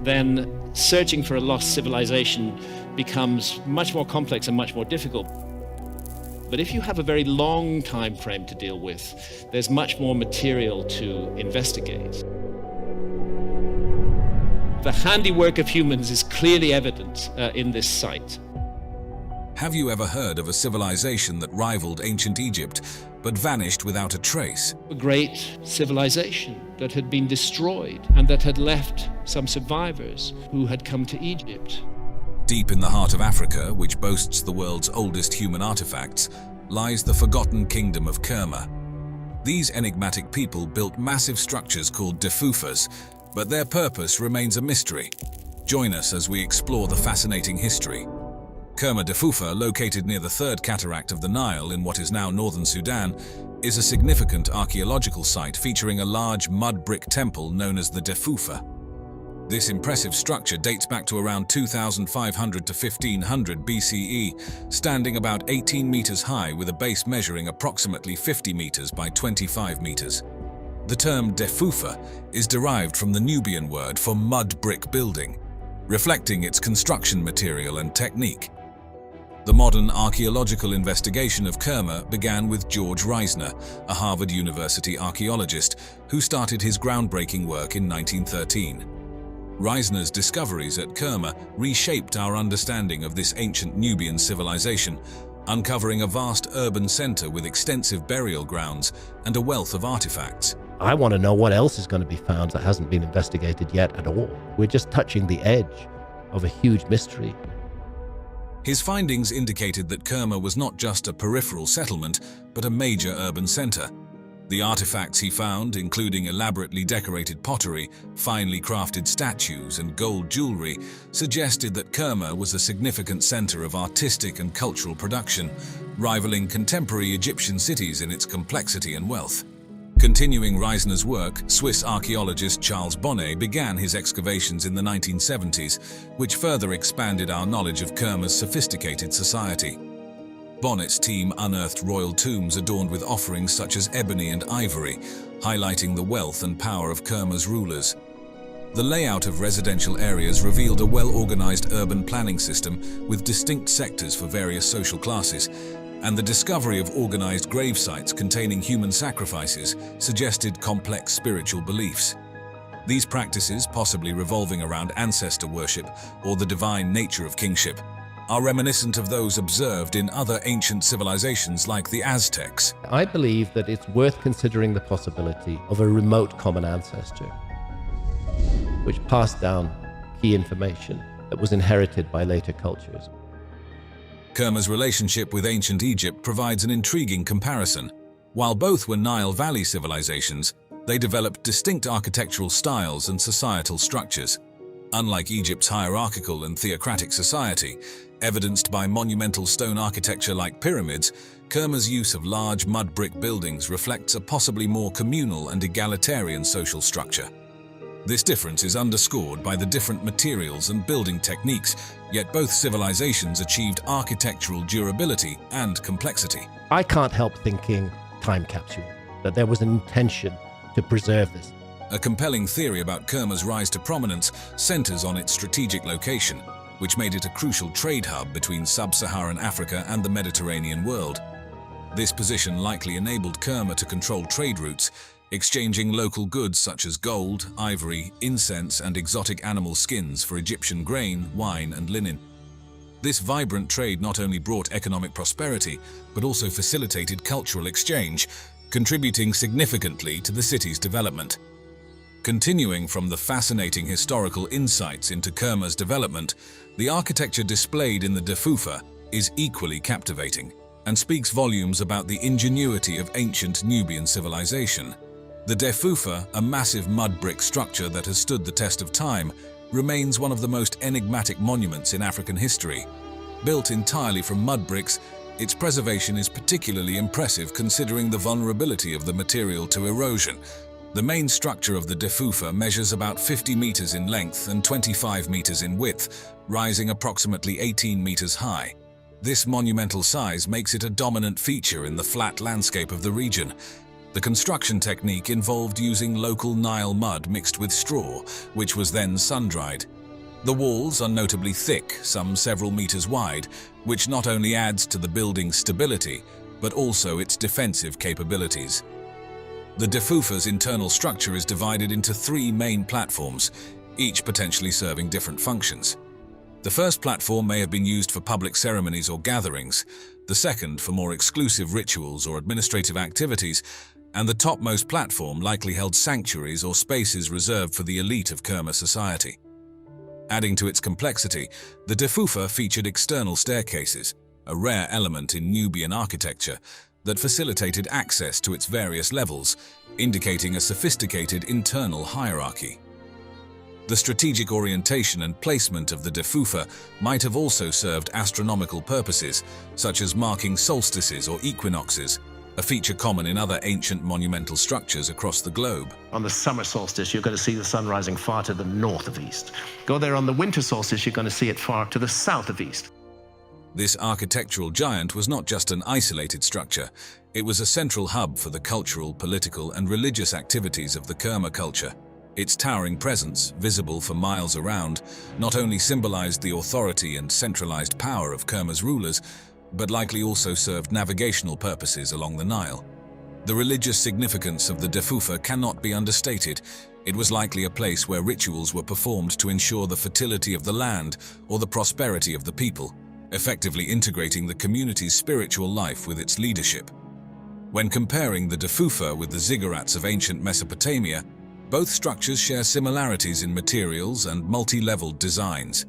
then searching for a lost civilization becomes much more complex and much more difficult. But if you have a very long time frame to deal with, there's much more material to investigate. The handiwork of humans is clearly evident in this site. Have you ever heard of a civilization that rivaled ancient Egypt, but vanished without a trace? A great civilization that had been destroyed and that had left some survivors who had come to Egypt. Deep in the heart of Africa, which boasts the world's oldest human artifacts, lies the forgotten Kingdom of Kerma. These enigmatic people built massive structures called defufas, but their purpose remains a mystery. Join us as we explore the fascinating history. Kerma Defufa, located near the third cataract of the Nile in what is now northern Sudan, is a significant archaeological site featuring a large mud brick temple known as the Defufa. This impressive structure dates back to around 2500 to 1500 BCE, standing about 18 meters high with a base measuring approximately 50 meters by 25 meters. The term Defufa is derived from the Nubian word for mud brick building, reflecting its construction material and technique. The modern archaeological investigation of Kerma began with George Reisner, a Harvard University archaeologist who started his groundbreaking work in 1913. Reisner's discoveries at Kerma reshaped our understanding of this ancient Nubian civilization, uncovering a vast urban center with extensive burial grounds and a wealth of artifacts. I want to know what else is going to be found that hasn't been investigated yet at all. We're just touching the edge of a huge mystery. His findings indicated that Kerma was not just a peripheral settlement, but a major urban center. The artifacts he found, including elaborately decorated pottery, finely crafted statues, and gold jewelry, suggested that Kerma was a significant center of artistic and cultural production, rivaling contemporary Egyptian cities in its complexity and wealth. Continuing Reisner's work, Swiss archaeologist Charles Bonnet began his excavations in the 1970s, which further expanded our knowledge of Kerma's sophisticated society. Bonnet's team unearthed royal tombs adorned with offerings such as ebony and ivory, highlighting the wealth and power of Kerma's rulers. The layout of residential areas revealed a well-organized urban planning system with distinct sectors for various social classes, and the discovery of organized grave sites containing human sacrifices suggested complex spiritual beliefs. These practices, possibly revolving around ancestor worship or the divine nature of kingship, are reminiscent of those observed in other ancient civilizations like the Aztecs. I believe that it's worth considering the possibility of a remote common ancestor, which passed down key information that was inherited by later cultures. Kerma's relationship with ancient Egypt provides an intriguing comparison. While both were Nile Valley civilizations, they developed distinct architectural styles and societal structures. Unlike Egypt's hierarchical and theocratic society, evidenced by monumental stone architecture like pyramids, Kerma's use of large mud brick buildings reflects a possibly more communal and egalitarian social structure. This difference is underscored by the different materials and building techniques, yet both civilizations achieved architectural durability and complexity. I can't help thinking time capsule, that there was an intention to preserve this. A compelling theory about Kerma's rise to prominence centers on its strategic location, which made it a crucial trade hub between sub-Saharan Africa and the Mediterranean world. This position likely enabled Kerma to control trade routes, exchanging local goods such as gold, ivory, incense, and exotic animal skins for Egyptian grain, wine, and linen. This vibrant trade not only brought economic prosperity, but also facilitated cultural exchange, contributing significantly to the city's development. Continuing from the fascinating historical insights into Kerma's development, the architecture displayed in the Defufa is equally captivating and speaks volumes about the ingenuity of ancient Nubian civilization. The Defufa, a massive mud brick structure that has stood the test of time, remains one of the most enigmatic monuments in African history. Built entirely from mud bricks, its preservation is particularly impressive considering the vulnerability of the material to erosion. The main structure of the Defufa measures about 50 meters in length and 25 meters in width, rising approximately 18 meters high. This monumental size makes it a dominant feature in the flat landscape of the region. The construction technique involved using local Nile mud mixed with straw, which was then sun-dried. The walls are notably thick, some several meters wide, which not only adds to the building's stability, but also its defensive capabilities. The Defufa's internal structure is divided into 3 main platforms, each potentially serving different functions. The first platform may have been used for public ceremonies or gatherings, the second for more exclusive rituals or administrative activities, and the topmost platform likely held sanctuaries or spaces reserved for the elite of Kerma society. Adding to its complexity, the Defufa featured external staircases, a rare element in Nubian architecture, that facilitated access to its various levels, indicating a sophisticated internal hierarchy. The strategic orientation and placement of the Defufa might have also served astronomical purposes, such as marking solstices or equinoxes, a feature common in other ancient monumental structures across the globe. On the summer solstice, you're going to see the sun rising far to the north of east. Go there on the winter solstice, you're going to see it far to the south of east. This architectural giant was not just an isolated structure, it was a central hub for the cultural, political, and religious activities of the Kerma culture. Its towering presence, visible for miles around, not only symbolized the authority and centralized power of Kerma's rulers, but likely also served navigational purposes along the Nile. The religious significance of the Defufa cannot be understated. It was likely a place where rituals were performed to ensure the fertility of the land or the prosperity of the people. effectively integrating the community's spiritual life with its leadership. When comparing the defufa with the ziggurats of ancient Mesopotamia, both structures share similarities in materials and multi-leveled designs.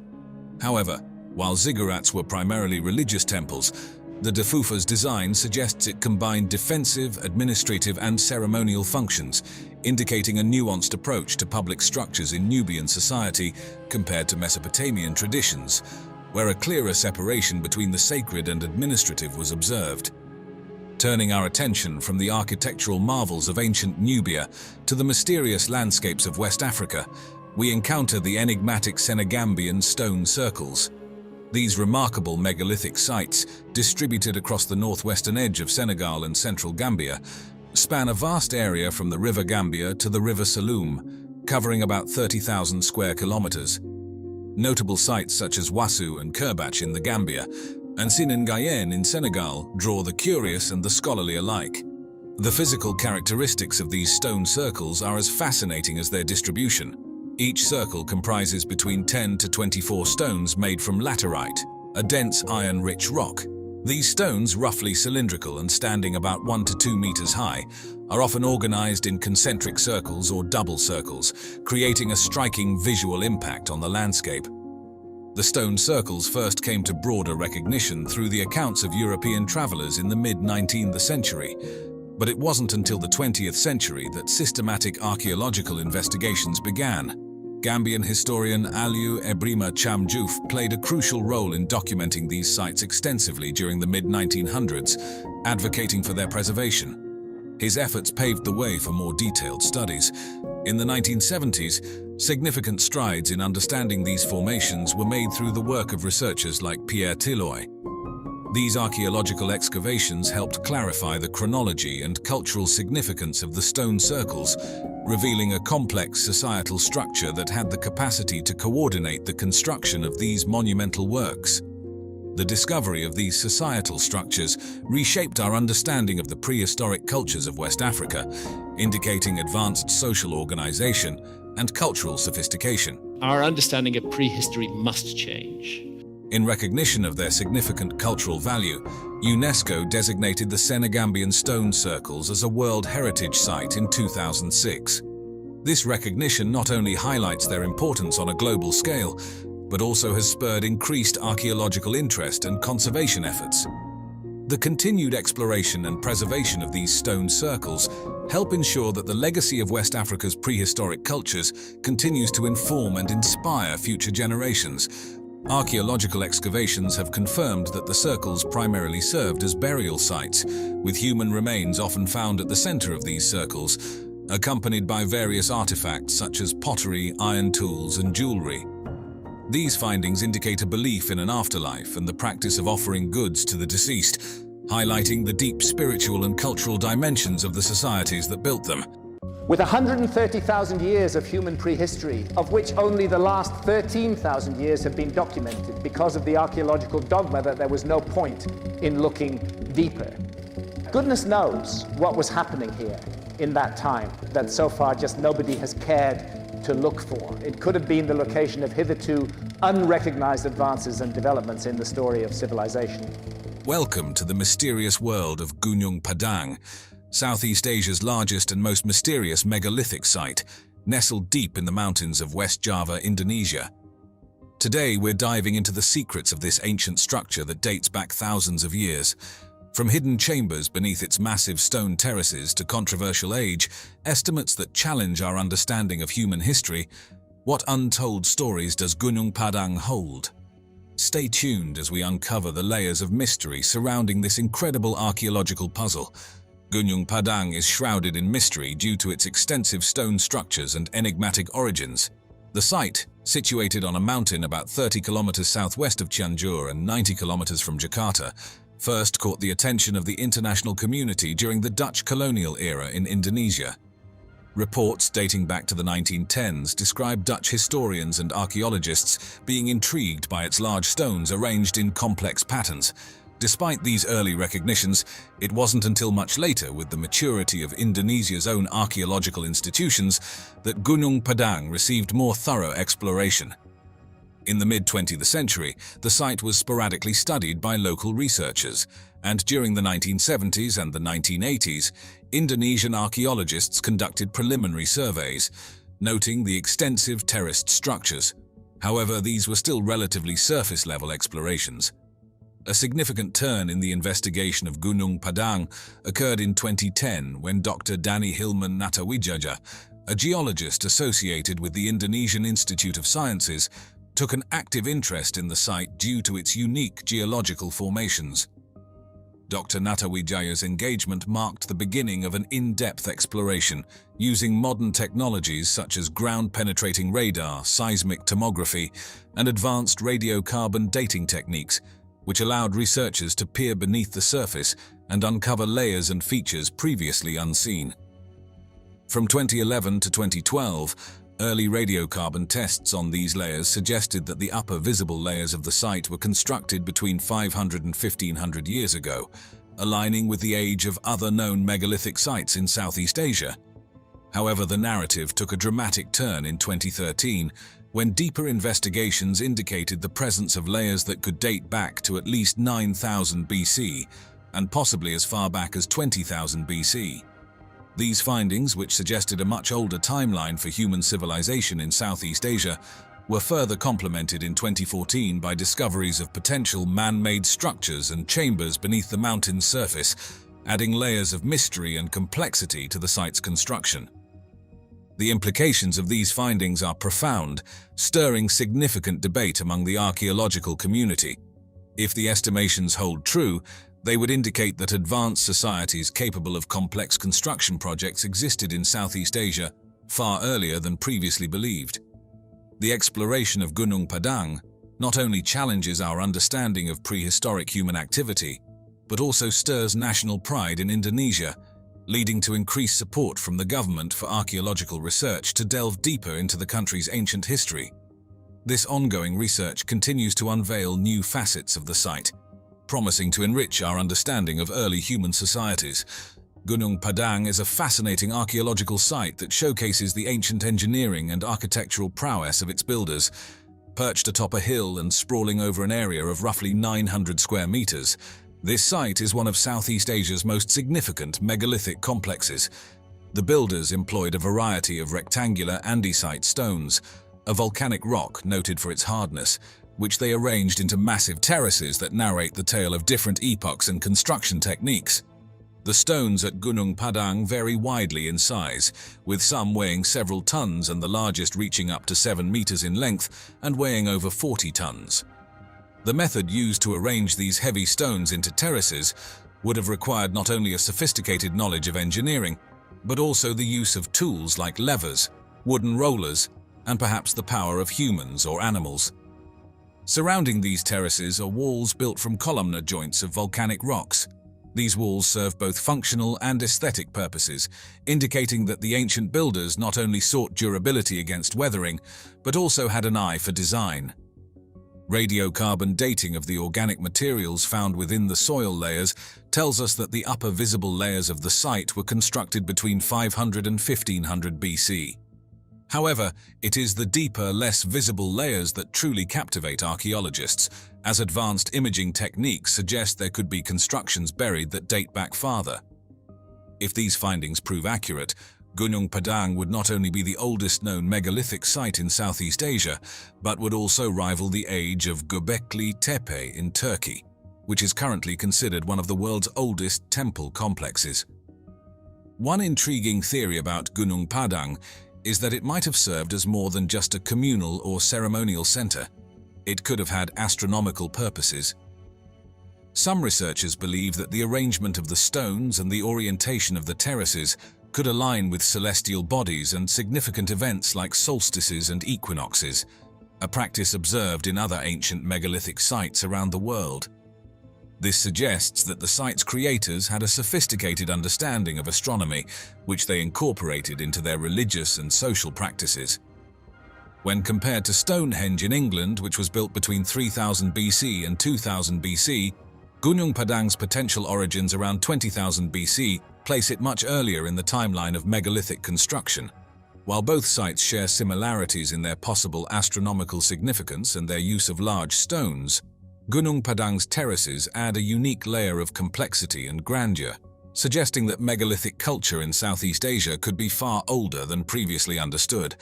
However, while ziggurats were primarily religious temples, the defufa's design suggests it combined defensive, administrative, and ceremonial functions, indicating a nuanced approach to public structures in Nubian society compared to Mesopotamian traditions, where a clearer separation between the sacred and administrative was observed. Turning our attention from the architectural marvels of ancient Nubia to the mysterious landscapes of West Africa, we encounter the enigmatic Senegambian stone circles. These remarkable megalithic sites, distributed across the northwestern edge of Senegal and central Gambia, span a vast area from the River Gambia to the River Saloum, covering about 30,000 square kilometers. Notable sites such as Wassou and Kerbach in the Gambia and Senegambian in Senegal draw the curious and the scholarly alike. The physical characteristics of these stone circles are as fascinating as their distribution. Each circle comprises between 10 to 24 stones made from laterite, a dense iron-rich rock. These stones, roughly cylindrical and standing about 1 to 2 meters high, are often organized in concentric circles or double circles, creating a striking visual impact on the landscape. The stone circles first came to broader recognition through the accounts of European travelers in the mid-19th century, but it wasn't until the 20th century that systematic archaeological investigations began. Gambian historian Aliou Ebrima Cham Diouf played a crucial role in documenting these sites extensively during the mid-1900s, advocating for their preservation. His efforts paved the way for more detailed studies. In the 1970s, significant strides in understanding these formations were made through the work of researchers like Pierre Tilloy. These archaeological excavations helped clarify the chronology and cultural significance of the stone circles, revealing a complex societal structure that had the capacity to coordinate the construction of these monumental works. The discovery of these societal structures reshaped our understanding of the prehistoric cultures of West Africa, indicating advanced social organization and cultural sophistication. Our understanding of prehistory must change. In recognition of their significant cultural value, UNESCO designated the Senegambian stone circles as a World Heritage Site in 2006. This recognition not only highlights their importance on a global scale, but also has spurred increased archaeological interest and conservation efforts. The continued exploration and preservation of these stone circles help ensure that the legacy of West Africa's prehistoric cultures continues to inform and inspire future generations. Archaeological excavations have confirmed that the circles primarily served as burial sites, with human remains often found at the center of these circles, accompanied by various artifacts such as pottery, iron tools, and jewelry. These findings indicate a belief in an afterlife and the practice of offering goods to the deceased, highlighting the deep spiritual and cultural dimensions of the societies that built them. With 130,000 years of human prehistory, of which only the last 13,000 years have been documented because of the archaeological dogma that there was no point in looking deeper. Goodness knows what was happening here in that time that so far just nobody has cared to look for. It could have been the location of hitherto unrecognized advances and developments in the story of civilization. Welcome to the mysterious world of Gunung Padang, Southeast Asia's largest and most mysterious megalithic site, nestled deep in the mountains of West Java, Indonesia. Today, we're diving into the secrets of this ancient structure that dates back thousands of years. From hidden chambers beneath its massive stone terraces to controversial age, estimates that challenge our understanding of human history, what untold stories does Gunung Padang hold? Stay tuned as we uncover the layers of mystery surrounding this incredible archaeological puzzle. Gunung Padang is shrouded in mystery due to its extensive stone structures and enigmatic origins. The site, situated on a mountain about 30 kilometers southwest of Cianjur and 90 kilometers from Jakarta, first caught the attention of the international community during the Dutch colonial era in Indonesia. Reports dating back to the 1910s describe Dutch historians and archaeologists being intrigued by its large stones arranged in complex patterns. Despite these early recognitions, it wasn't until much later, with the maturity of Indonesia's own archaeological institutions, that Gunung Padang received more thorough exploration. In the mid-20th century, the site was sporadically studied by local researchers, and during the 1970s and the 1980s, Indonesian archaeologists conducted preliminary surveys, noting the extensive terraced structures. However, these were still relatively surface-level explorations. A significant turn in the investigation of Gunung Padang occurred in 2010 when Dr. Danny Hilman Natawijaya, a geologist associated with the Indonesian Institute of Sciences, took an active interest in the site due to its unique geological formations. Dr. Natawijaya's engagement marked the beginning of an in-depth exploration using modern technologies such as ground-penetrating radar, seismic tomography, and advanced radiocarbon dating techniques, which allowed researchers to peer beneath the surface and uncover layers and features previously unseen. From 2011 to 2012, early radiocarbon tests on these layers suggested that the upper visible layers of the site were constructed between 500 and 1500 years ago, aligning with the age of other known megalithic sites in Southeast Asia. However, the narrative took a dramatic turn in 2013 when deeper investigations indicated the presence of layers that could date back to at least 9000 BC and possibly as far back as 20,000 BC. These findings, which suggested a much older timeline for human civilization in Southeast Asia, were further complemented in 2014 by discoveries of potential man-made structures and chambers beneath the mountain's surface, adding layers of mystery and complexity to the site's construction. The implications of these findings are profound, stirring significant debate among the archaeological community. If the estimations hold true, they would indicate that advanced societies capable of complex construction projects existed in Southeast Asia far earlier than previously believed. The exploration of Gunung Padang not only challenges our understanding of prehistoric human activity, but also stirs national pride in Indonesia, leading to increased support from the government for archaeological research to delve deeper into the country's ancient history. This ongoing research continues to unveil new facets of the site, promising to enrich our understanding of early human societies. Gunung Padang is a fascinating archaeological site that showcases the ancient engineering and architectural prowess of its builders. Perched atop a hill and sprawling over an area of roughly 900 square meters, this site is one of Southeast Asia's most significant megalithic complexes. The builders employed a variety of rectangular andesite stones, a volcanic rock noted for its hardness, which they arranged into massive terraces that narrate the tale of different epochs and construction techniques. The stones at Gunung Padang vary widely in size, with some weighing several tons and the largest reaching up to 7 meters in length and weighing over 40 tons. The method used to arrange these heavy stones into terraces would have required not only a sophisticated knowledge of engineering, but also the use of tools like levers, wooden rollers, and perhaps the power of humans or animals. Surrounding these terraces are walls built from columnar joints of volcanic rocks. These walls serve both functional and aesthetic purposes, indicating that the ancient builders not only sought durability against weathering, but also had an eye for design. Radiocarbon dating of the organic materials found within the soil layers tells us that the upper visible layers of the site were constructed between 500 and 1500 BC. However, it is the deeper, less visible layers that truly captivate archaeologists, as advanced imaging techniques suggest there could be constructions buried that date back farther. If these findings prove accurate, Gunung Padang would not only be the oldest known megalithic site in Southeast Asia, but would also rival the age of Göbekli Tepe in Turkey, which is currently considered one of the world's oldest temple complexes. One intriguing theory about Gunung Padang is that it might have served as more than just a communal or ceremonial center. It could have had astronomical purposes. Some researchers believe that the arrangement of the stones and the orientation of the terraces could align with celestial bodies and significant events like solstices and equinoxes, a practice observed in other ancient megalithic sites around the world. This suggests that the site's creators had a sophisticated understanding of astronomy, which they incorporated into their religious and social practices. When compared to Stonehenge in England, which was built between 3000 BC and 2000 BC, Gunung Padang's potential origins around 20,000 BC place it much earlier in the timeline of megalithic construction. While both sites share similarities in their possible astronomical significance and their use of large stones, Gunung Padang's terraces add a unique layer of complexity and grandeur, suggesting that megalithic culture in Southeast Asia could be far older than previously understood.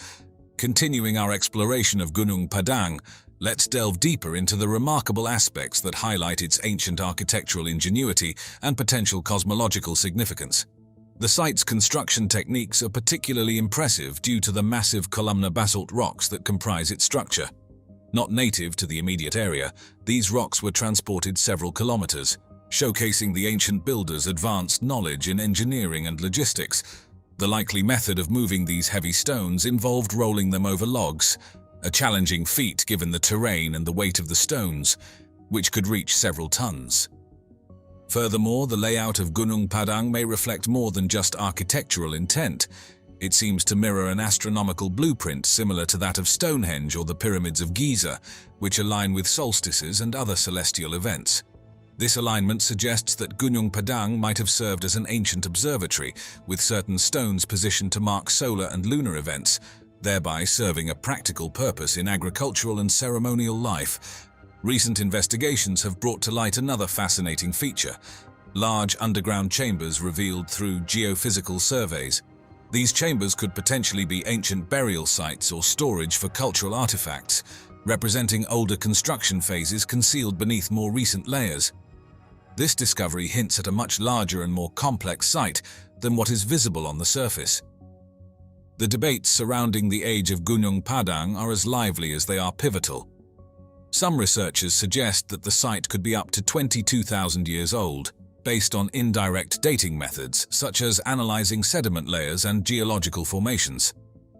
Continuing our exploration of Gunung Padang, let's delve deeper into the remarkable aspects that highlight its ancient architectural ingenuity and potential cosmological significance. The site's construction techniques are particularly impressive due to the massive columnar basalt rocks that comprise its structure. Not native to the immediate area, these rocks were transported several kilometers, showcasing the ancient builders' advanced knowledge in engineering and logistics. The likely method of moving these heavy stones involved rolling them over logs, a challenging feat given the terrain and the weight of the stones, which could reach several tons. Furthermore, the layout of Gunung Padang may reflect more than just architectural intent. It seems to mirror an astronomical blueprint similar to that of Stonehenge or the pyramids of Giza, which align with solstices and other celestial events. This alignment suggests that Gunung Padang might have served as an ancient observatory, with certain stones positioned to mark solar and lunar events, thereby serving a practical purpose in agricultural and ceremonial life. Recent investigations have brought to light another fascinating feature: large underground chambers revealed through geophysical surveys. These chambers could potentially be ancient burial sites or storage for cultural artifacts, representing older construction phases concealed beneath more recent layers. This discovery hints at a much larger and more complex site than what is visible on the surface. The debates surrounding the age of Gunung Padang are as lively as they are pivotal. Some researchers suggest that the site could be up to 22,000 years old, based on indirect dating methods such as analyzing sediment layers and geological formations.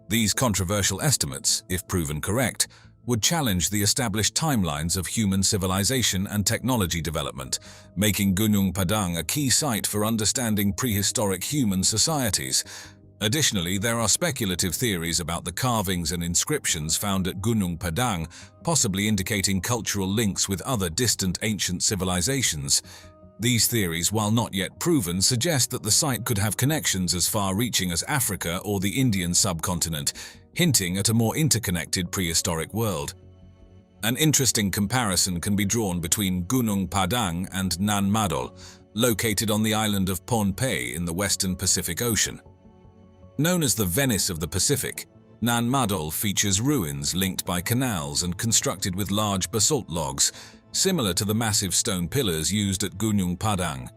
These controversial estimates, if proven correct, would challenge the established timelines of human civilization and technology development, making Gunung Padang a key site for understanding prehistoric human societies. Additionally, there are speculative theories about the carvings and inscriptions found at Gunung Padang, possibly indicating cultural links with other distant ancient civilizations. These theories, while not yet proven, suggest that the site could have connections as far-reaching as Africa or the Indian subcontinent, hinting at a more interconnected prehistoric world. An interesting comparison can be drawn between Gunung Padang and Nan Madol, located on the island of Pohnpei in the western Pacific Ocean. Known as the Venice of the Pacific, Nan Madol features ruins linked by canals and constructed with large basalt logs, similar to the massive stone pillars used at Gunung Padang.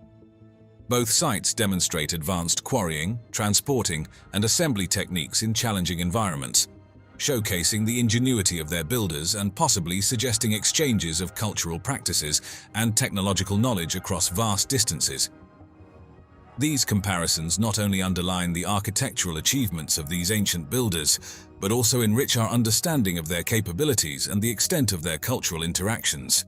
Both sites demonstrate advanced quarrying, transporting, and assembly techniques in challenging environments, showcasing the ingenuity of their builders and possibly suggesting exchanges of cultural practices and technological knowledge across vast distances. These comparisons not only underline the architectural achievements of these ancient builders, but also enrich our understanding of their capabilities and the extent of their cultural interactions.